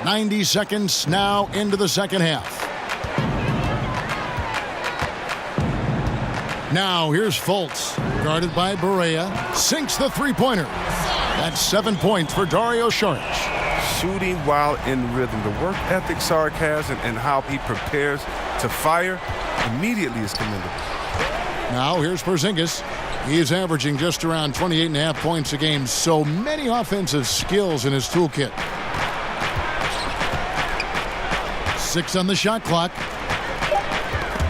90 seconds now into the second half. Now here's Fultz, guarded by Barea, sinks the three-pointer. That's 7 points for Dario Šarić. Shooting while in rhythm. The work ethic Šarić has and how he prepares to fire immediately is commendable. Now here's Porzingis. He is averaging just around 28.5 points a game. So many offensive skills in his toolkit. 6 on the shot clock.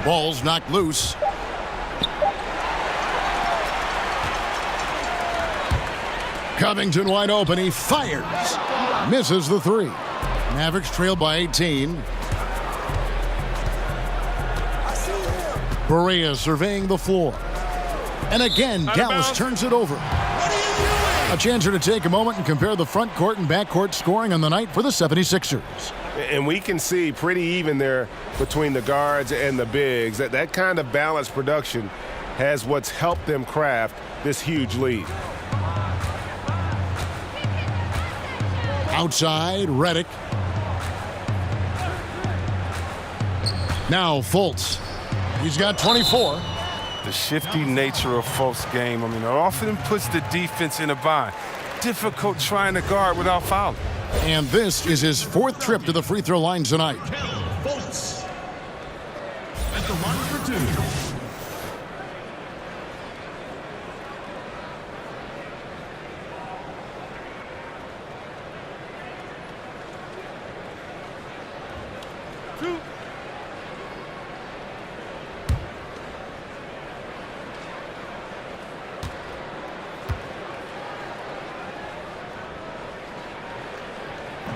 Ball's knocked loose. Covington wide open. He fires. Misses the 3. Mavericks trail by 18. Barea surveying the floor. And again, Dallas turns it over. A chance here to take a moment and compare the front court and back court scoring on the night for the 76ers. And we can see pretty even there between the guards and the bigs. That kind of balanced production has what's helped them craft this huge lead. Outside, Redick. Now Fultz. He's got 24. The shifty nature of Fultz's game, it often puts the defense in a bind. Difficult trying to guard without fouling. And this is his 4th trip to the free throw line tonight. Fultz at the line for 2.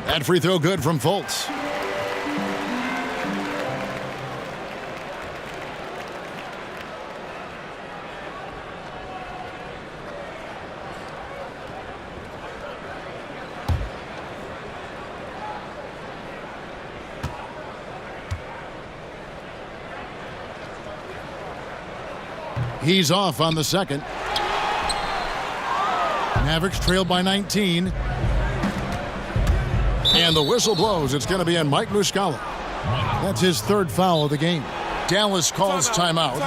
That free throw good from Fultz. He's off on the second. Mavericks trailed by 19. And the whistle blows. It's going to be on Mike Muscala. That's his third foul of the game. Dallas calls timeout.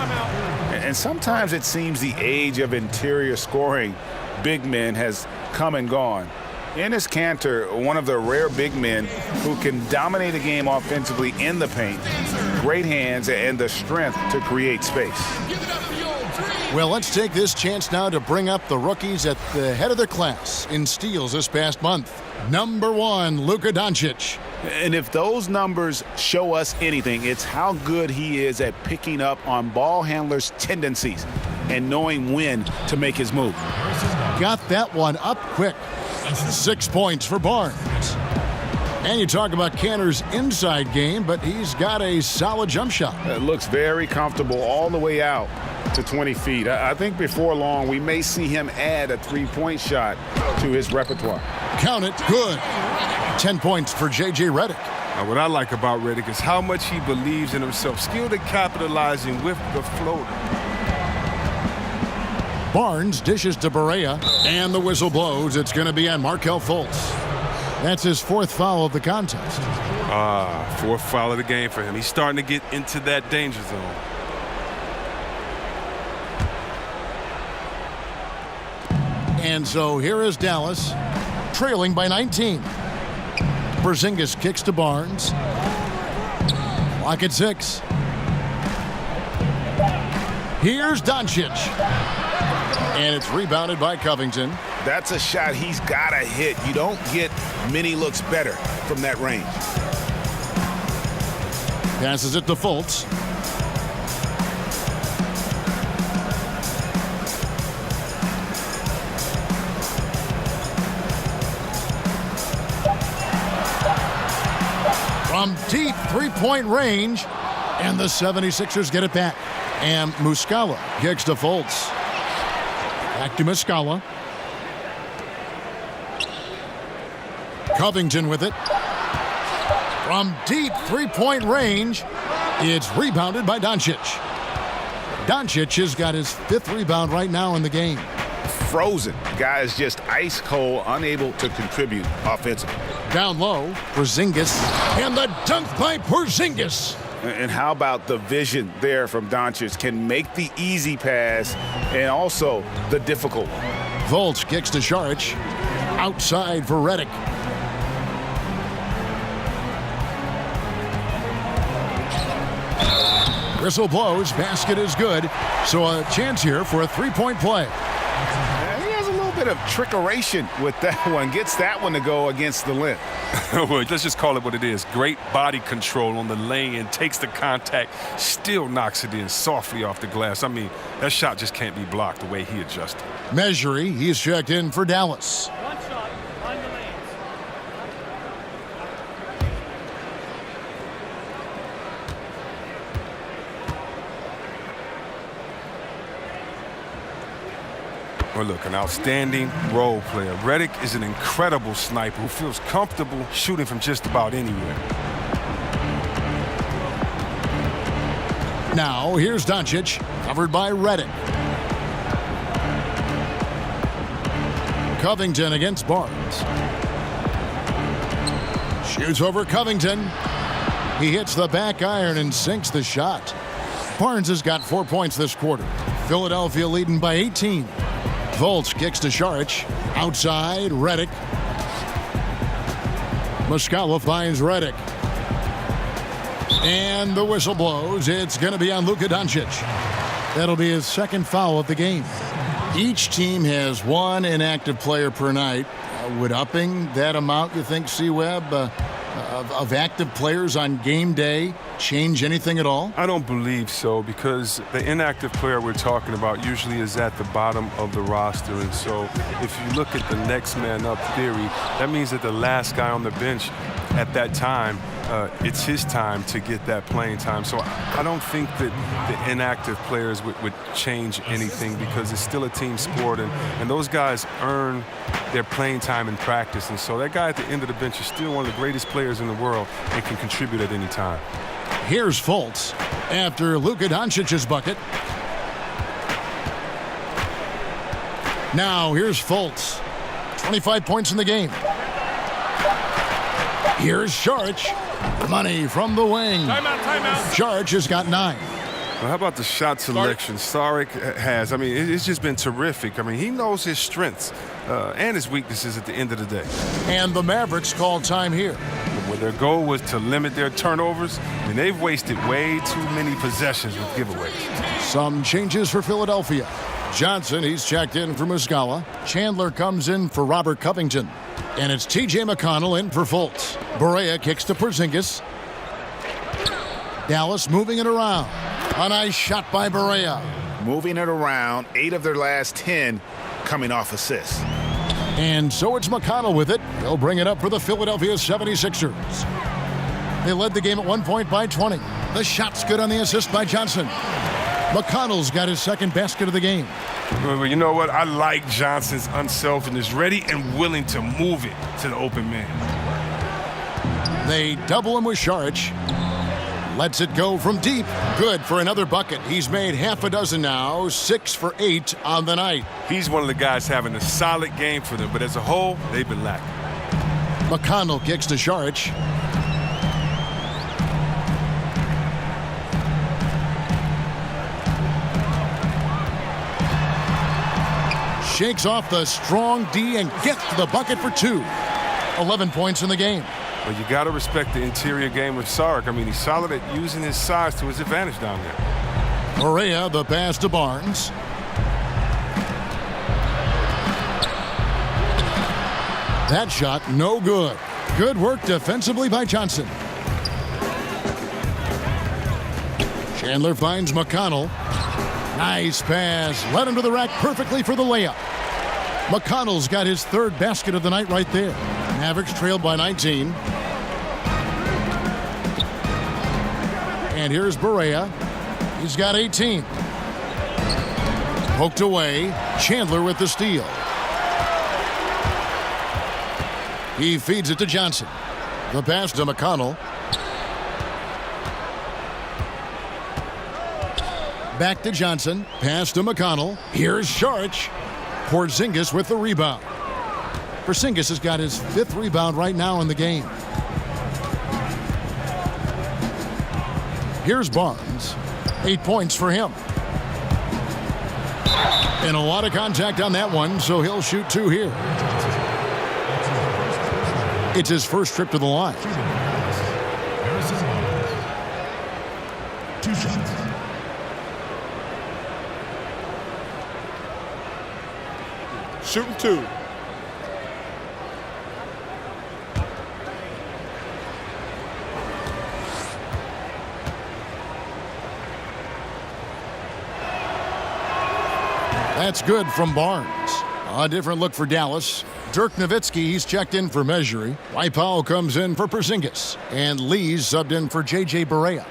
And sometimes it seems the age of interior scoring big men has come and gone. Enes Kanter, one of the rare big men who can dominate a game offensively in the paint, great hands and the strength to create space. Well, let's take this chance now to bring up the rookies at the head of their class in steals this past month. Number 1, Luka Doncic. And if those numbers show us anything, it's how good he is at picking up on ball handlers' tendencies and knowing when to make his move. Got that one up quick. 6 points for Barnes. And you talk about Kanter's inside game, but he's got a solid jump shot. It looks very comfortable all the way out to 20 feet. I think before long we may see him add a three-point shot to his repertoire. Count it. Good. 10 points for J.J. Redick. What I like about Redick is how much he believes in himself, skilled at capitalizing with the floater. Barnes dishes to Barea, and the whistle blows. It's going to be on Markelle Fultz. That's his 4th foul of the contest. 4th foul of the game for him. He's starting to get into that danger zone. And so here is Dallas, trailing by 19. Porzingis kicks to Barnes. Clock at 6. Here's Doncic. And it's rebounded by Covington. That's a shot he's got to hit. You don't get many looks better from that range. Passes it to Fultz. From deep three-point range, and the 76ers get it back. And Muscala kicks to Fultz. Back to Muscala. Covington with it. From deep three-point range, it's rebounded by Doncic. Doncic has got his 5th rebound right now in the game. Frozen. Guy is just ice cold, unable to contribute offensively. Down low, Porzingis, and the dunk by Porzingis. And how about the vision there from Doncic? Can make the easy pass and also the difficult one. Fultz kicks to Šarić. Outside for Redick. Whistle blows. Basket is good. So a chance here for a three-point play. He has a little bit of trickeration with that one. Gets that one to go against the limb. Well, let's just call it what it is. Great body control on the lane, takes the contact, still knocks it in softly off the glass. I mean, that shot just can't be blocked the way he adjusted. Mejri, he's checked in for Dallas. One shot, find the lanes. Well, look, an outstanding role player. Redick is an incredible sniper who feels comfortable shooting from just about anywhere. Now, here's Doncic, covered by Redick. Covington against Barnes. Shoots over Covington. He hits the back iron and sinks the shot. Barnes has got 4 points this quarter. Philadelphia leading by 18. Fultz kicks to Šarić. Outside, Redick. Muscala finds Redick. And the whistle blows. It's going to be on Luka Doncic. That'll be his 2nd foul of the game. Each team has 1 inactive player per night. Would upping that amount, you think, C-Webb, of active players on game day change anything at all? I don't believe so, because the inactive player we're talking about usually is at the bottom of the roster. And so if you look at the next man up theory, that means that the last guy on the bench at that time, it's his time to get that playing time. So I don't think that the inactive players would change anything, because it's still a team sport, and those guys earn their playing time in practice. And so that guy at the end of the bench is still one of the greatest players in the world and can contribute at any time. Here's Fultz after Luka Doncic's bucket. Now here's Fultz. 25 points in the game. Here's Saric. Money from the wing. Timeout. Saric has got 9. Well, how about the shot selection Saric has? I mean, it's just been terrific. I mean, he knows his strengths and his weaknesses at the end of the day. And the Mavericks call time here. Where their goal was to limit their turnovers, I mean, they've wasted way too many possessions with giveaways. Some changes for Philadelphia. Johnson, he's checked in for Muscala. Chandler comes in for Robert Covington. And it's T.J. McConnell in for Fultz. Barea kicks to Porzingis. Dallas moving it around. A nice shot by Barea. Moving it around, 8 of their last 10 coming off assists. And so it's McConnell with it. He'll bring it up for the Philadelphia 76ers. They led the game at 1 point by 20. The shot's good on the assist by Johnson. McConnell's got his second basket of the game. Well, you know what? I like Johnson's unselfishness, ready and willing to move it to the open man. They double him with Saric. Lets it go from deep. Good for another bucket. He's made half a dozen now, 6 for 8 on the night. He's one of the guys having a solid game for them, but as a whole, they've been lacking. McConnell kicks to Saric. Shakes off the strong D and gets to the bucket for 2. 11 points in the game. Well, you got to respect the interior game of Saric. I mean, he's solid at using his size to his advantage down there. Barea, the pass to Barnes. That shot, no good. Good work defensively by Johnson. Chandler finds McConnell. Nice pass. Led him to the rack perfectly for the layup. McConnell's got his third basket of the night right there. Mavericks trailed by 19. And here's Barea. He's got 18. Poked away. Chandler with the steal. He feeds it to Johnson. The pass to McConnell. Back to Johnson. Pass to McConnell. Here's Saric. Porzingis with the rebound. Porzingis has got his 5th rebound right now in the game. Here's Barnes. 8 points for him. And a lot of contact on that one, so he'll shoot 2 here. It's his first trip to the line. 2 shots. Shooting 2. That's good from Barnes. A different look for Dallas. Dirk Nowitzki, he's checked in for Mejri. Dwight Powell comes in for Porzingis. And Lee's subbed in for J.J. Barea.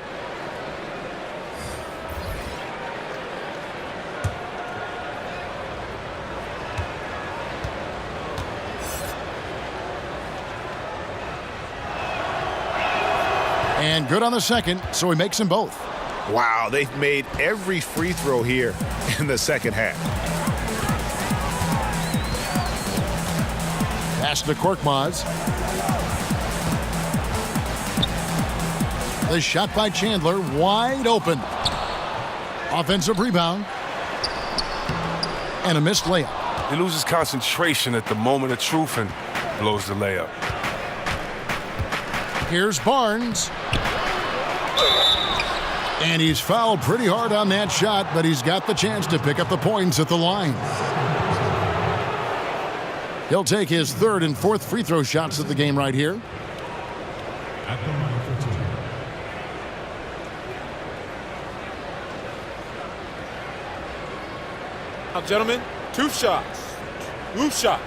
And good on the second, so he makes them both. Wow, they've made every free throw here in the second half. Pass to Korkmaz. The shot by Chandler, wide open. Offensive rebound. And a missed layup. He loses concentration at the moment of truth and blows the layup. Here's Barnes. And he's fouled pretty hard on that shot, but he's got the chance to pick up the points at the line. He'll take his 3rd and 4th free throw shots of the game right here. At the line for two. Now, gentlemen, 2 shots. 2 shots.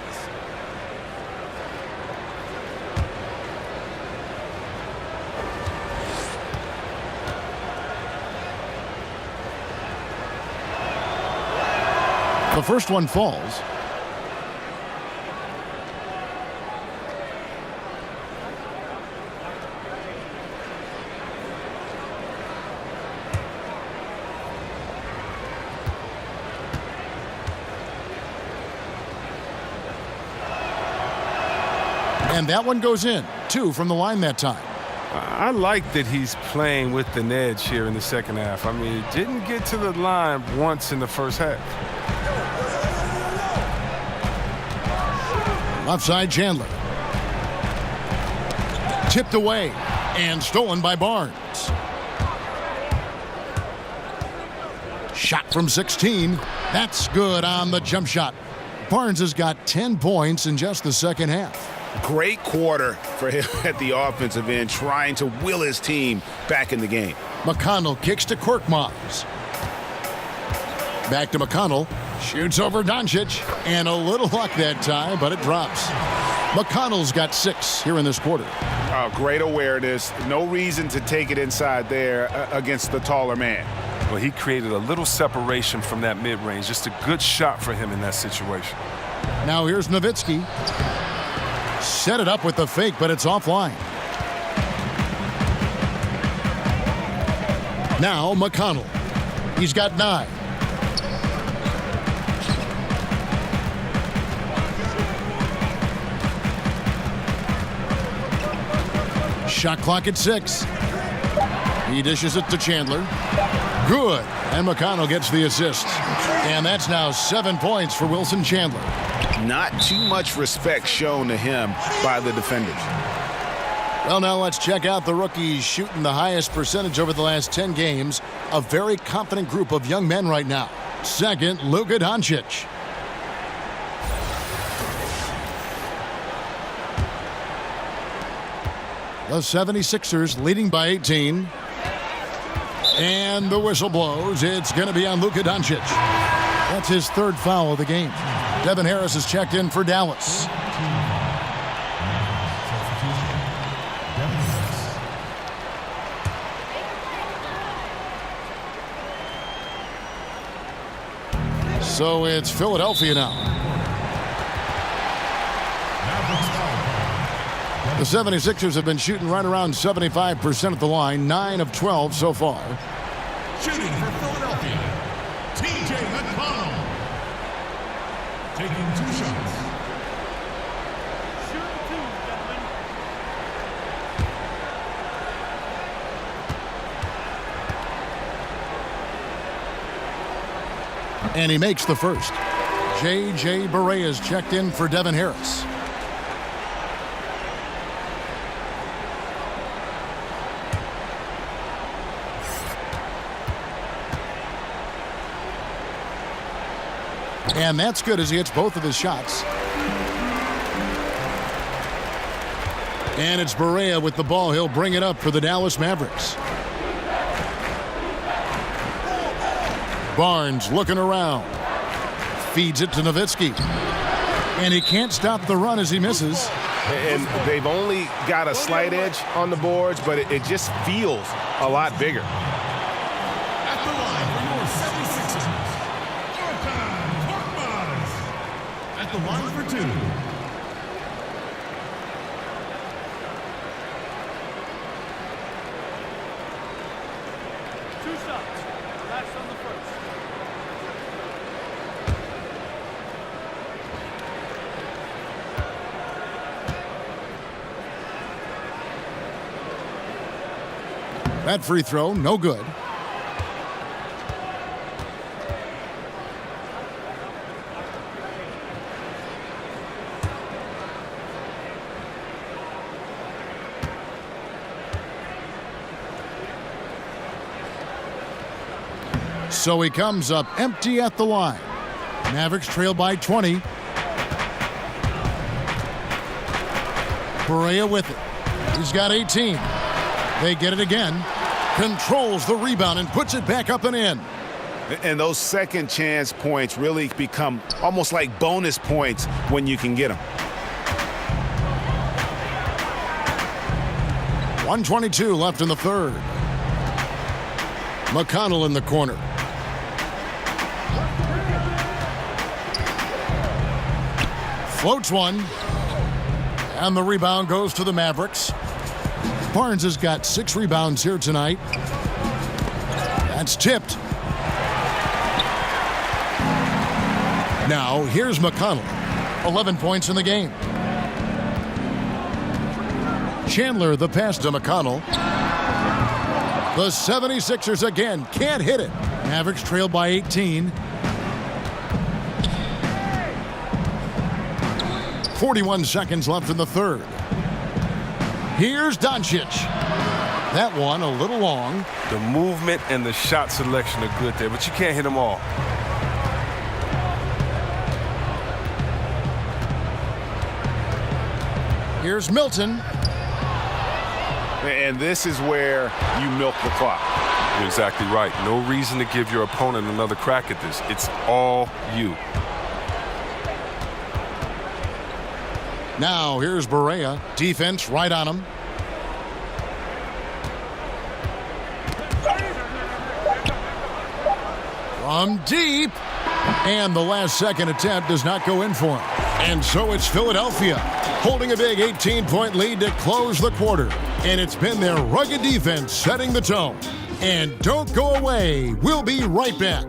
The first one falls. And that one goes in. 2 from the line that time. I like that he's playing with an edge here in the second half. I mean, he didn't get to the line once in the first half. Offside Chandler. Tipped away and stolen by Barnes. Shot from 16. That's good on the jump shot. Barnes has got 10 points in just the second half. Great quarter for him at the offensive end, trying to will his team back in the game. McConnell kicks to Korkmaz. Back to McConnell. Shoots over Doncic. And a little luck that time, but it drops. McConnell's got 6 here in this quarter. Great awareness. No reason to take it inside there against the taller man. Well, he created a little separation from that mid-range. Just a good shot for him in that situation. Now here's Nowitzki. Set it up with the fake, but it's offline. Now McConnell. He's got 9. Shot clock at 6. He dishes it to Chandler. Good. And McConnell gets the assist. And that's now 7 points for Wilson Chandler. Not too much respect shown to him by the defenders. Well, now let's check out the rookies shooting the highest percentage over the last 10 games. A very confident group of young men right now. Second, Luka Doncic. The 76ers leading by 18. And the whistle blows. It's going to be on Luka Doncic. That's his 3rd foul of the game. Devin Harris is checked in for Dallas. So it's Philadelphia now. The 76ers have been shooting right around 75% at the line, 9 of 12 so far. Shooting for Philadelphia, T.J. McConnell. Taking 2 shots. Shoot 2, gentlemen. And he makes the first. J.J. Barea is checked in for Devin Harris. And that's good as he hits both of his shots. And it's Barea with the ball. He'll bring it up for the Dallas Mavericks. Barnes looking around. Feeds it to Nowitzki. And he can't stop the run as he misses. And they've only got a slight edge on the boards, but it just feels a lot bigger. At the line for your 76ers, Korkmaz. At the line for 2. Last on the first. That free throw, no good. So he comes up empty at the line. Mavericks trail by 20. Barea with it. He's got 18. They get it again. Controls the rebound and puts it back up and in. And those second chance points really become almost like bonus points when you can get them. 1:22 left in the third. McConnell in the corner. Floats one. And the rebound goes to the Mavericks. Barnes has got 6 rebounds here tonight. That's tipped. Now, here's McConnell. 11 points in the game. Chandler, the pass to McConnell. The 76ers again can't hit it. Mavericks trail by 18. 41 seconds left in the third. Here's Doncic. That one a little long. The movement and the shot selection are good there, but you can't hit them all. Here's Milton. And this is where you milk the clock. You're exactly right. No reason to give your opponent another crack at this. It's all you. Now here's Barea. Defense right on him. From deep. And the last second attempt does not go in for him. And so it's Philadelphia holding a big 18-point lead to close the quarter. And it's been their rugged defense setting the tone. And don't go away. We'll be right back.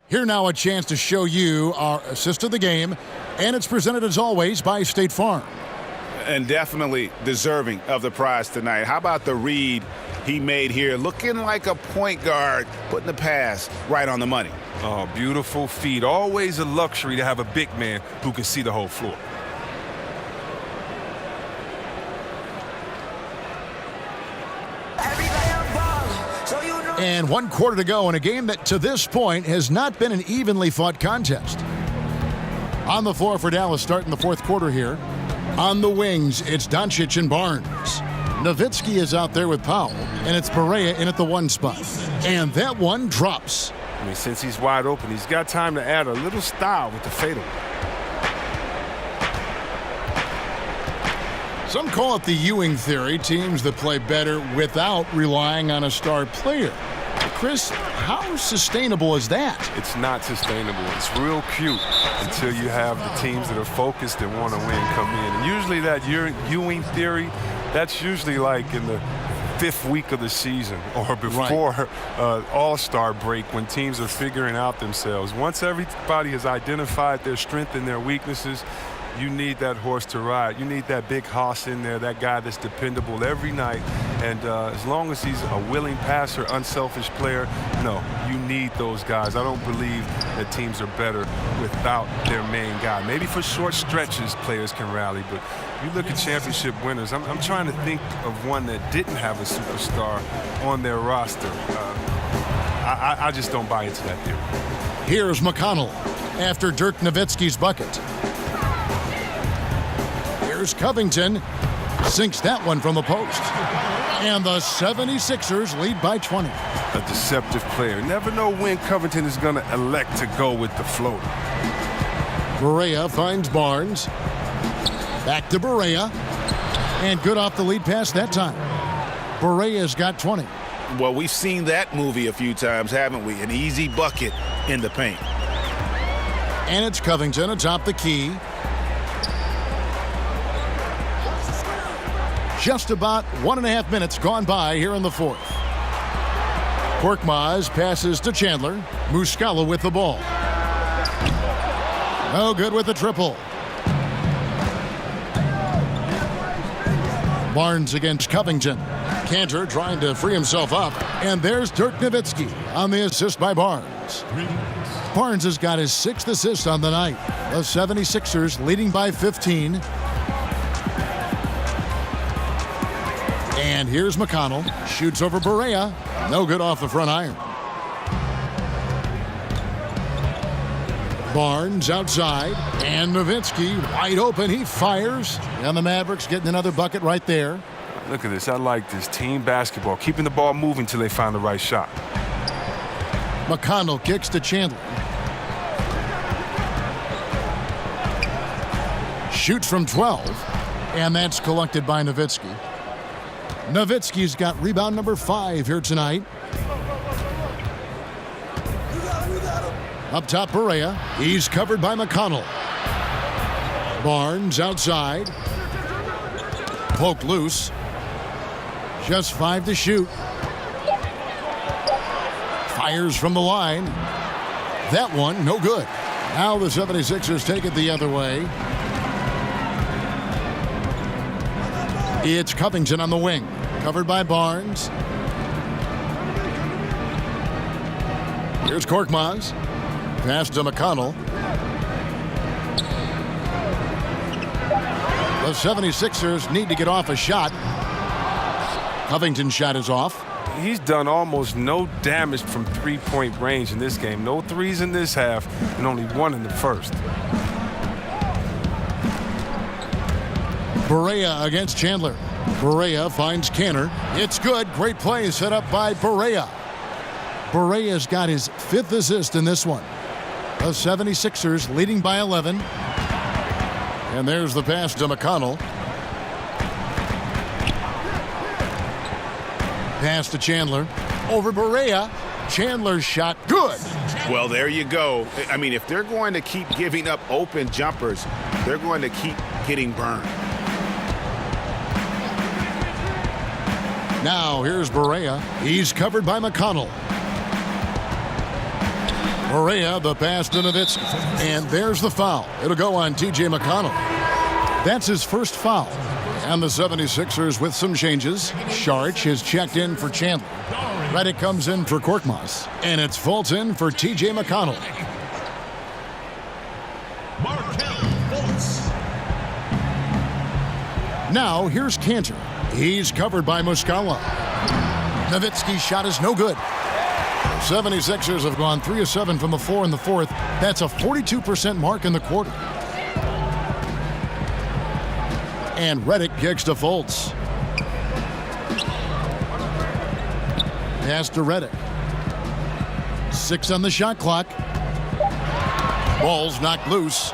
Here now a chance to show you our assist of the game, and it's presented as always by State Farm. And definitely deserving of the prize tonight. How about the read he made here? Looking like a point guard, putting the pass right on the money. Oh, beautiful feed. Always a luxury to have a big man who can see the whole floor. And 1 quarter to go in a game that to this point has not been an evenly fought contest. On the floor for Dallas starting the fourth quarter here. On the wings, it's Doncic and Barnes. Nowitzki is out there with Powell, and it's Barea in at the 1 spot. And that one drops. I mean, since he's wide open, he's got time to add a little style with the fadeaway. Some call it the Ewing theory, teams that play better without relying on a star player. Chris, how sustainable is that? It's not sustainable. It's real cute until you have the teams that are focused and want to win come in. And usually that Ewing theory, that's usually like in the 5th week of the season or before All-Star break when teams are figuring out themselves. Once everybody has identified their strength and their weaknesses, you need that horse to ride. You need that big hoss in there, that guy that's dependable every night. And as long as he's a willing passer, unselfish player, no, you need those guys. I don't believe that teams are better without their main guy. Maybe for short stretches, players can rally, but you look at championship winners. I'm trying to think of one that didn't have a superstar on their roster. I just don't buy into that theory. Here's McConnell after Dirk Nowitzki's bucket. Here's Covington. Sinks that one from the post. And the 76ers lead by 20. A deceptive player. Never know when Covington is going to elect to go with the floater. Barea finds Barnes. Back to Barea. And good off the lead pass that time. Barea's got 20. Well, we've seen that movie a few times, haven't we? An easy bucket in the paint. And it's Covington atop the key. Just about 1.5 minutes gone by here in the fourth. Korkmaz passes to Chandler. Muscala with the ball. No good with the triple. Barnes against Covington. Cantor trying to free himself up. And there's Dirk Nowitzki on the assist by Barnes. Barnes has got his 6th assist on the night. The 76ers leading by 15. And here's McConnell. Shoots over Barea. No good off the front iron. Barnes outside. And Nowitzki wide open. He fires. And the Mavericks getting another bucket right there. Look at this. I like this team basketball. Keeping the ball moving until they find the right shot. McConnell kicks to Chandler. Shoots from 12. And that's collected by Nowitzki. Nowitzki's got rebound number 5 here tonight. Up top, Barea. He's covered by McConnell. Barnes outside. Poke loose. Just 5 to shoot. Fires from the line. That one, no good. Now the 76ers take it the other way. It's Covington on the wing. Covered by Barnes. Here's Korkmaz. Pass to McConnell. The 76ers need to get off a shot. Covington's shot is off. He's done almost no damage from three-point range in this game. No threes in this half and only 1 in the first. Barea against Chandler. Barea finds Canner. It's good. Great play set up by Barea. Barea's got his 5th assist in this one. The 76ers leading by 11. And there's the pass to McConnell. Pass to Chandler. Over Barea. Chandler's shot. Good. Well, there you go. I mean, if they're going to keep giving up open jumpers, they're going to keep getting burned. Now here's Barea. He's covered by McConnell. Barea, the pass to Nowitzki. And there's the foul. It'll go on T.J. McConnell. That's his first foul. And the 76ers with some changes. Sharch is checked in for Chandler. Redick comes in for Korkmaz. And it's Fulton for T.J. McConnell. Now here's Cantor. He's covered by Muscala. Nowitzki's shot is no good. 76ers have gone 3 of 7 from the floor in the fourth. That's a 42% mark in the quarter. And Redick kicks to Fultz. Pass to Redick. 6 on the shot clock. Ball's knocked loose.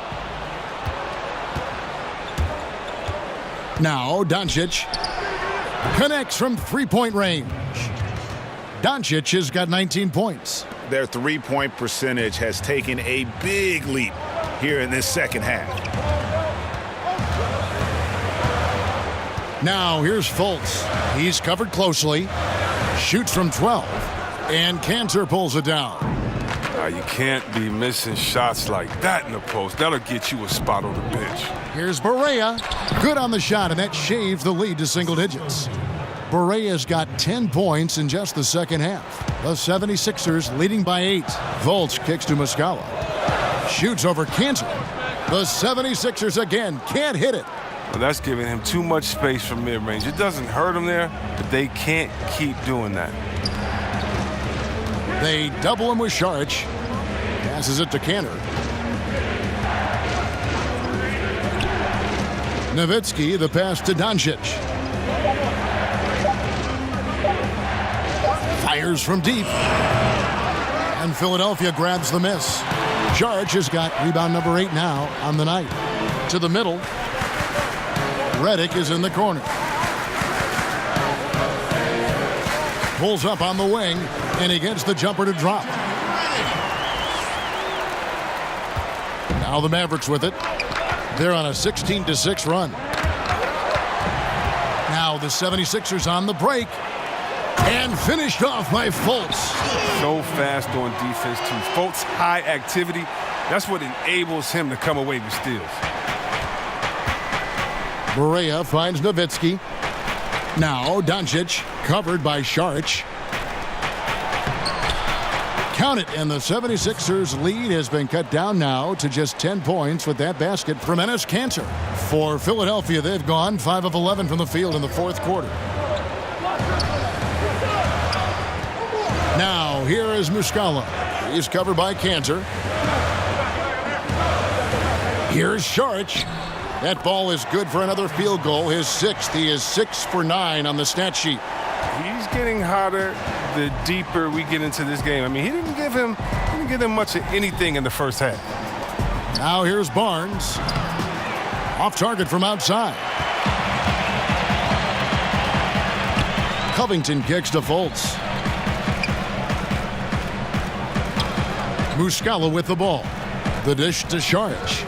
Now Doncic connects from three-point range. Doncic has got 19 points. Their three-point percentage has taken a big leap here in this second half. Now here's Fultz. He's covered closely. Shoots from 12. And Cantor pulls it down. You can't be missing shots like that in the post. That'll get you a spot on the bench. Here's Barea. Good on the shot, and that shaves the lead to single digits. Barea's got 10 points in just the second half. The 76ers leading by 8. Fultz kicks to Muscala. Shoots over Cantor. The 76ers again can't hit it. Well, that's giving him too much space from mid-range. It doesn't hurt him there, but they can't keep doing that. They double him with Sharch. Passes it to Cantor. Nowitzki, the pass to Doncic. Fires from deep. And Philadelphia grabs the miss. Sharch has got rebound number 8 now on the night. To the middle. Redick is in the corner. Pulls up on the wing, and he gets the jumper to drop. Now the Mavericks with it. They're on a 16-6 run. Now the 76ers on the break. And finished off by Fultz. So fast on defense, too. Fultz, high activity. That's what enables him to come away with steals. Barea finds Nowitzki. Now Doncic, covered by Sharch. Count it, and the 76ers lead has been cut down now to just 10 points with that basket from Enes Kanter. For Philadelphia, they've gone 5 of 11 from the field in the fourth quarter. Now here is Muscala. He's covered by Cantor. Here's Sharch. That ball is good for another field goal, his 6th. He is 6 for 9 on the stat sheet. He's getting hotter the deeper we get into this game. I mean, he didn't give him much of anything in the first half. Now here's Barnes. Off target from outside. Covington kicks to Fultz. Muscala with the ball. The dish to Sharch.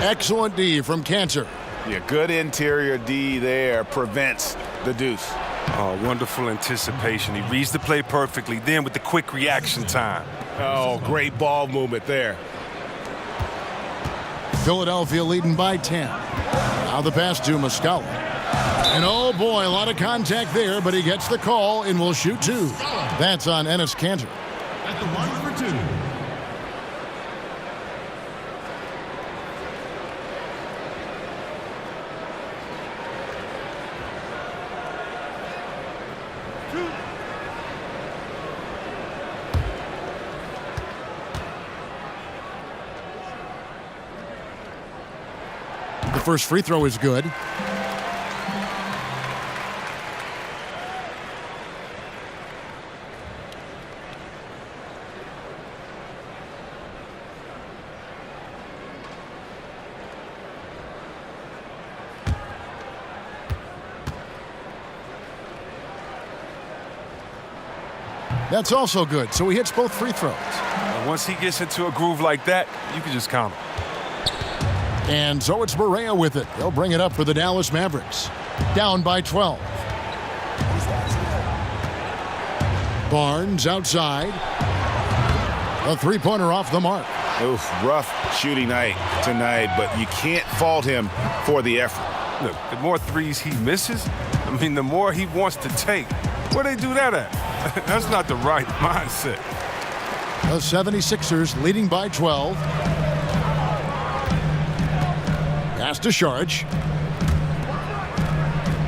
Excellent D from Cantor. Yeah, good interior D there prevents the deuce. Oh, wonderful anticipation. He reads the play perfectly, then with the quick reaction time. Oh, great ball movement there. Philadelphia leading by 10. Now the pass to Muscala. And oh boy, a lot of contact there, but he gets the call and will shoot 2. That's on Enes Kanter. At the line for 2. The first free throw is good. That's also good, so he hits both free throws. And once he gets into a groove like that, you can just count him. And so it's Barea with it. They'll bring it up for the Dallas Mavericks. Down by 12. Barnes outside. A three-pointer off the mark. Oof, rough shooting night tonight, but you can't fault him for the effort. Look, the more threes he misses, I mean, the more he wants to take. Where they do that at? That's not the right mindset. The 76ers leading by 12. Pass to Sharch.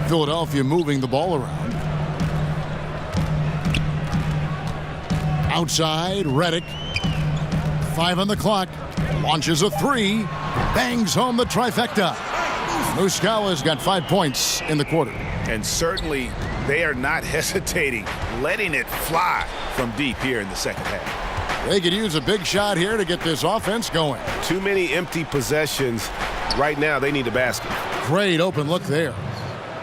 Philadelphia moving the ball around. Outside, Redick. 5 on the clock. Launches a 3. Bangs home the trifecta. Muscala's got 5 points in the quarter. And certainly they are not hesitating, letting it fly from deep here in the second half. They could use a big shot here to get this offense going. Too many empty possessions. Right now, they need a basket. Great open look there.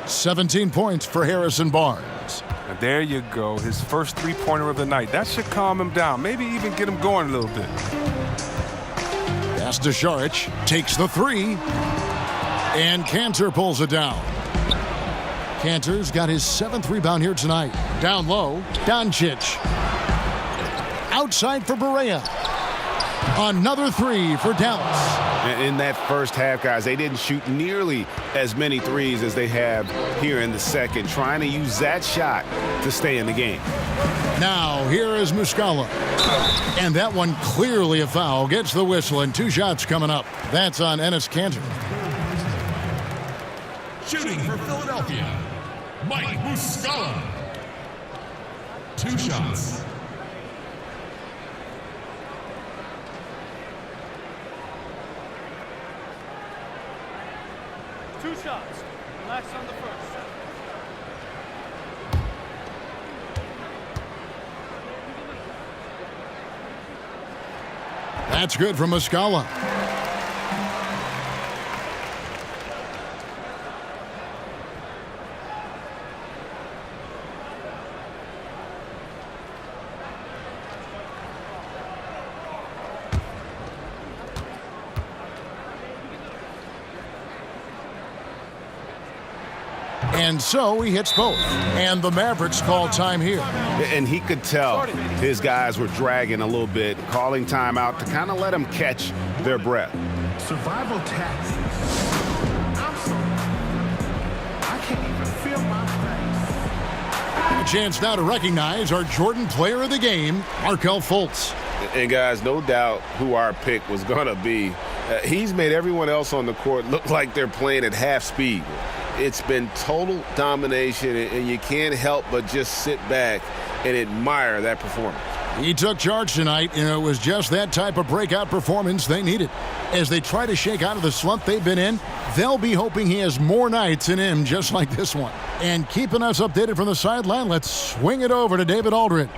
17 points for Harrison Barnes. And there you go, his first three-pointer of the night. That should calm him down, maybe even get him going a little bit. Pass to Saric, takes the 3, and Cantor pulls it down. Cantor's got his 7th rebound here tonight. Down low, Doncic. Outside for Barea. Another 3 for Dallas. In that first half, guys, they didn't shoot nearly as many threes as they have here in the second, trying to use that shot to stay in the game. Now, here is Muscala. And that one clearly a foul. Gets the whistle, and 2 shots coming up. That's on Enes Kanter. Shooting for Philadelphia, Mike Muscala. 2 shots. Two shots. Relax on the first. That's good from Muscala. And so he hits both. And the Mavericks call time here. And he could tell his guys were dragging a little bit, calling timeout to kind of let them catch their breath. Survival tactics. I'm sorry. I can't even feel my face. A chance now to recognize our Jordan Player of the Game, Markelle Fultz. And guys, no doubt who our pick was going to be. He's made everyone else on the court look like they're playing at half speed. It's been total domination, and you can't help but just sit back and admire that performance. He took charge tonight, and it was just that type of breakout performance they needed. As they try to shake out of the slump they've been in, they'll be hoping he has more nights in him just like this one. And keeping us updated from the sideline, let's swing it over to David Aldridge.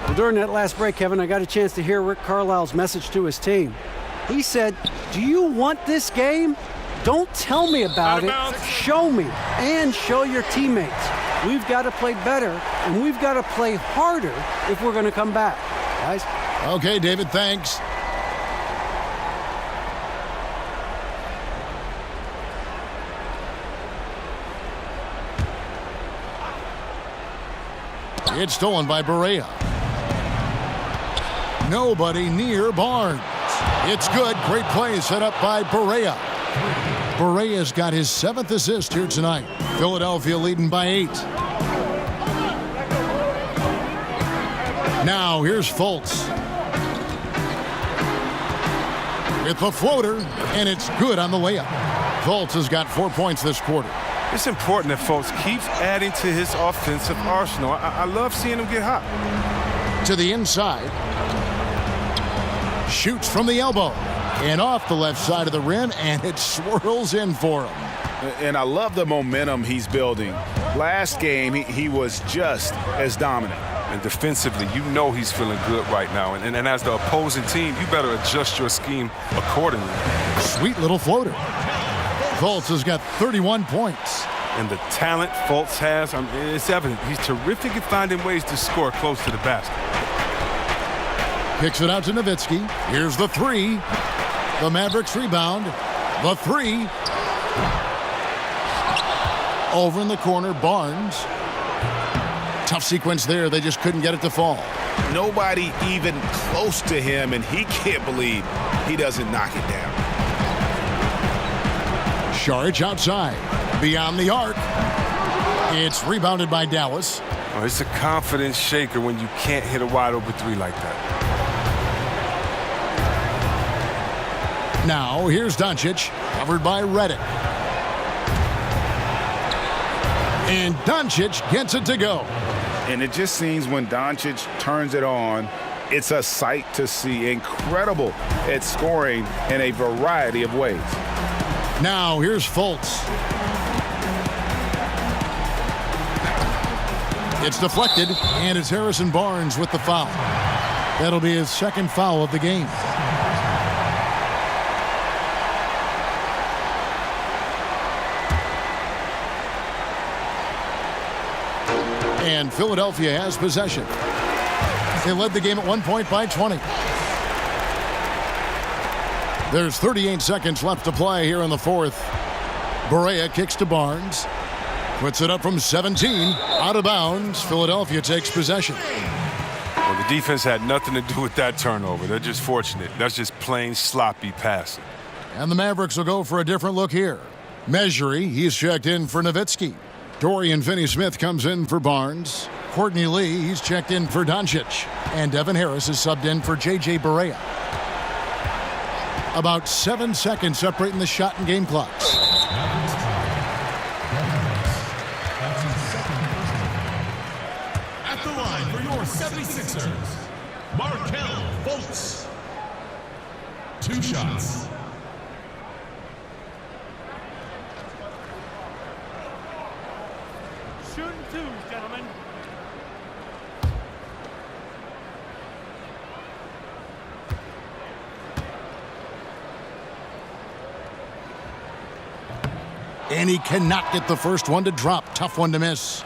Well, during that last break, Kevin, I got a chance to hear Rick Carlisle's message to his team. He said, "Do you want this game? Don't tell me about it. Show me and show your teammates. We've got to play better, and we've got to play harder if we're going to come back." Guys? Okay, David, thanks. It's stolen by Barea. Nobody near Barnes. It's good. Great play set up by Barea. Barea's got his 7th assist here tonight. Philadelphia leading by 8. Now here's Fultz. With the floater, and it's good on the layup. Fultz has got 4 points this quarter. It's important that Fultz keeps adding to his offensive arsenal. I love seeing him get hot. To the inside. Shoots from the elbow. And off the left side of the rim, and it swirls in for him. And I love the momentum he's building. Last game, he was just as dominant. And defensively, you know he's feeling good right now. And as the opposing team, you better adjust your scheme accordingly. Sweet little floater. Fultz has got 31 points. And the talent Fultz has, it's evident. He's terrific at finding ways to score close to the basket. Kicks it out to Nowitzki. Here's the 3. The Mavericks rebound. The 3. Over in the corner, Barnes. Tough sequence there. They just couldn't get it to fall. Nobody even close to him, and he can't believe he doesn't knock it down. Saric outside. Beyond the arc. It's rebounded by Dallas. Oh, it's a confidence shaker when you can't hit a wide open 3 like that. Now, here's Doncic, covered by Redick. And Doncic gets it to go. And it just seems when Doncic turns it on, it's a sight to see. Incredible at scoring in a variety of ways. Now, here's Fultz. It's deflected, and it's Harrison Barnes with the foul. That'll be his 2nd foul of the game. And Philadelphia has possession. They led the game at 1 point by 20. There's 38 seconds left to play here in the 4th. Barea kicks to Barnes. Puts it up from 17. Out of bounds. Philadelphia takes possession. Well, the defense had nothing to do with that turnover. They're just fortunate. That's just plain sloppy passing. And the Mavericks will go for a different look here. Measury, he's checked in for Nowitzki. Dorian Finney-Smith comes in for Barnes. Courtney Lee, he's checked in for Doncic. And Devin Harris is subbed in for J.J. Barea. About 7 seconds separating the shot and game clocks. At the line for your 76ers, Markelle Fultz. 2 shots. Shooting 2, gentlemen. And he cannot get the first one to drop. Tough one to miss.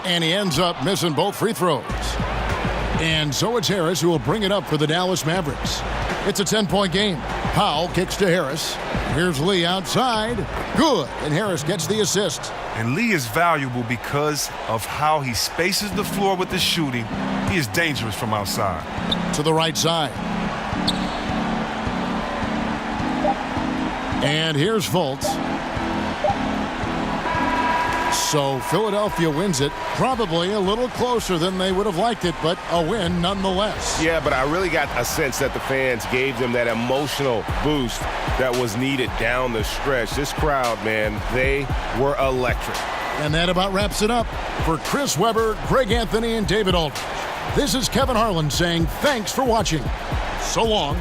And he ends up missing both free throws. And so it's Harris who will bring it up for the Dallas Mavericks. It's a 10-point game. Powell kicks to Harris. Here's Lee outside. Good. And Harris gets the assist. And Lee is valuable because of how he spaces the floor with the shooting. He is dangerous from outside. To the right side. And here's Fultz. So Philadelphia wins it, probably a little closer than they would have liked it, but a win nonetheless. Yeah, but I really got a sense that the fans gave them that emotional boost that was needed down the stretch. This crowd, man, they were electric. And that about wraps it up. For Chris Webber, Greg Anthony, and David Aldridge, this is Kevin Harlan saying thanks for watching. So long.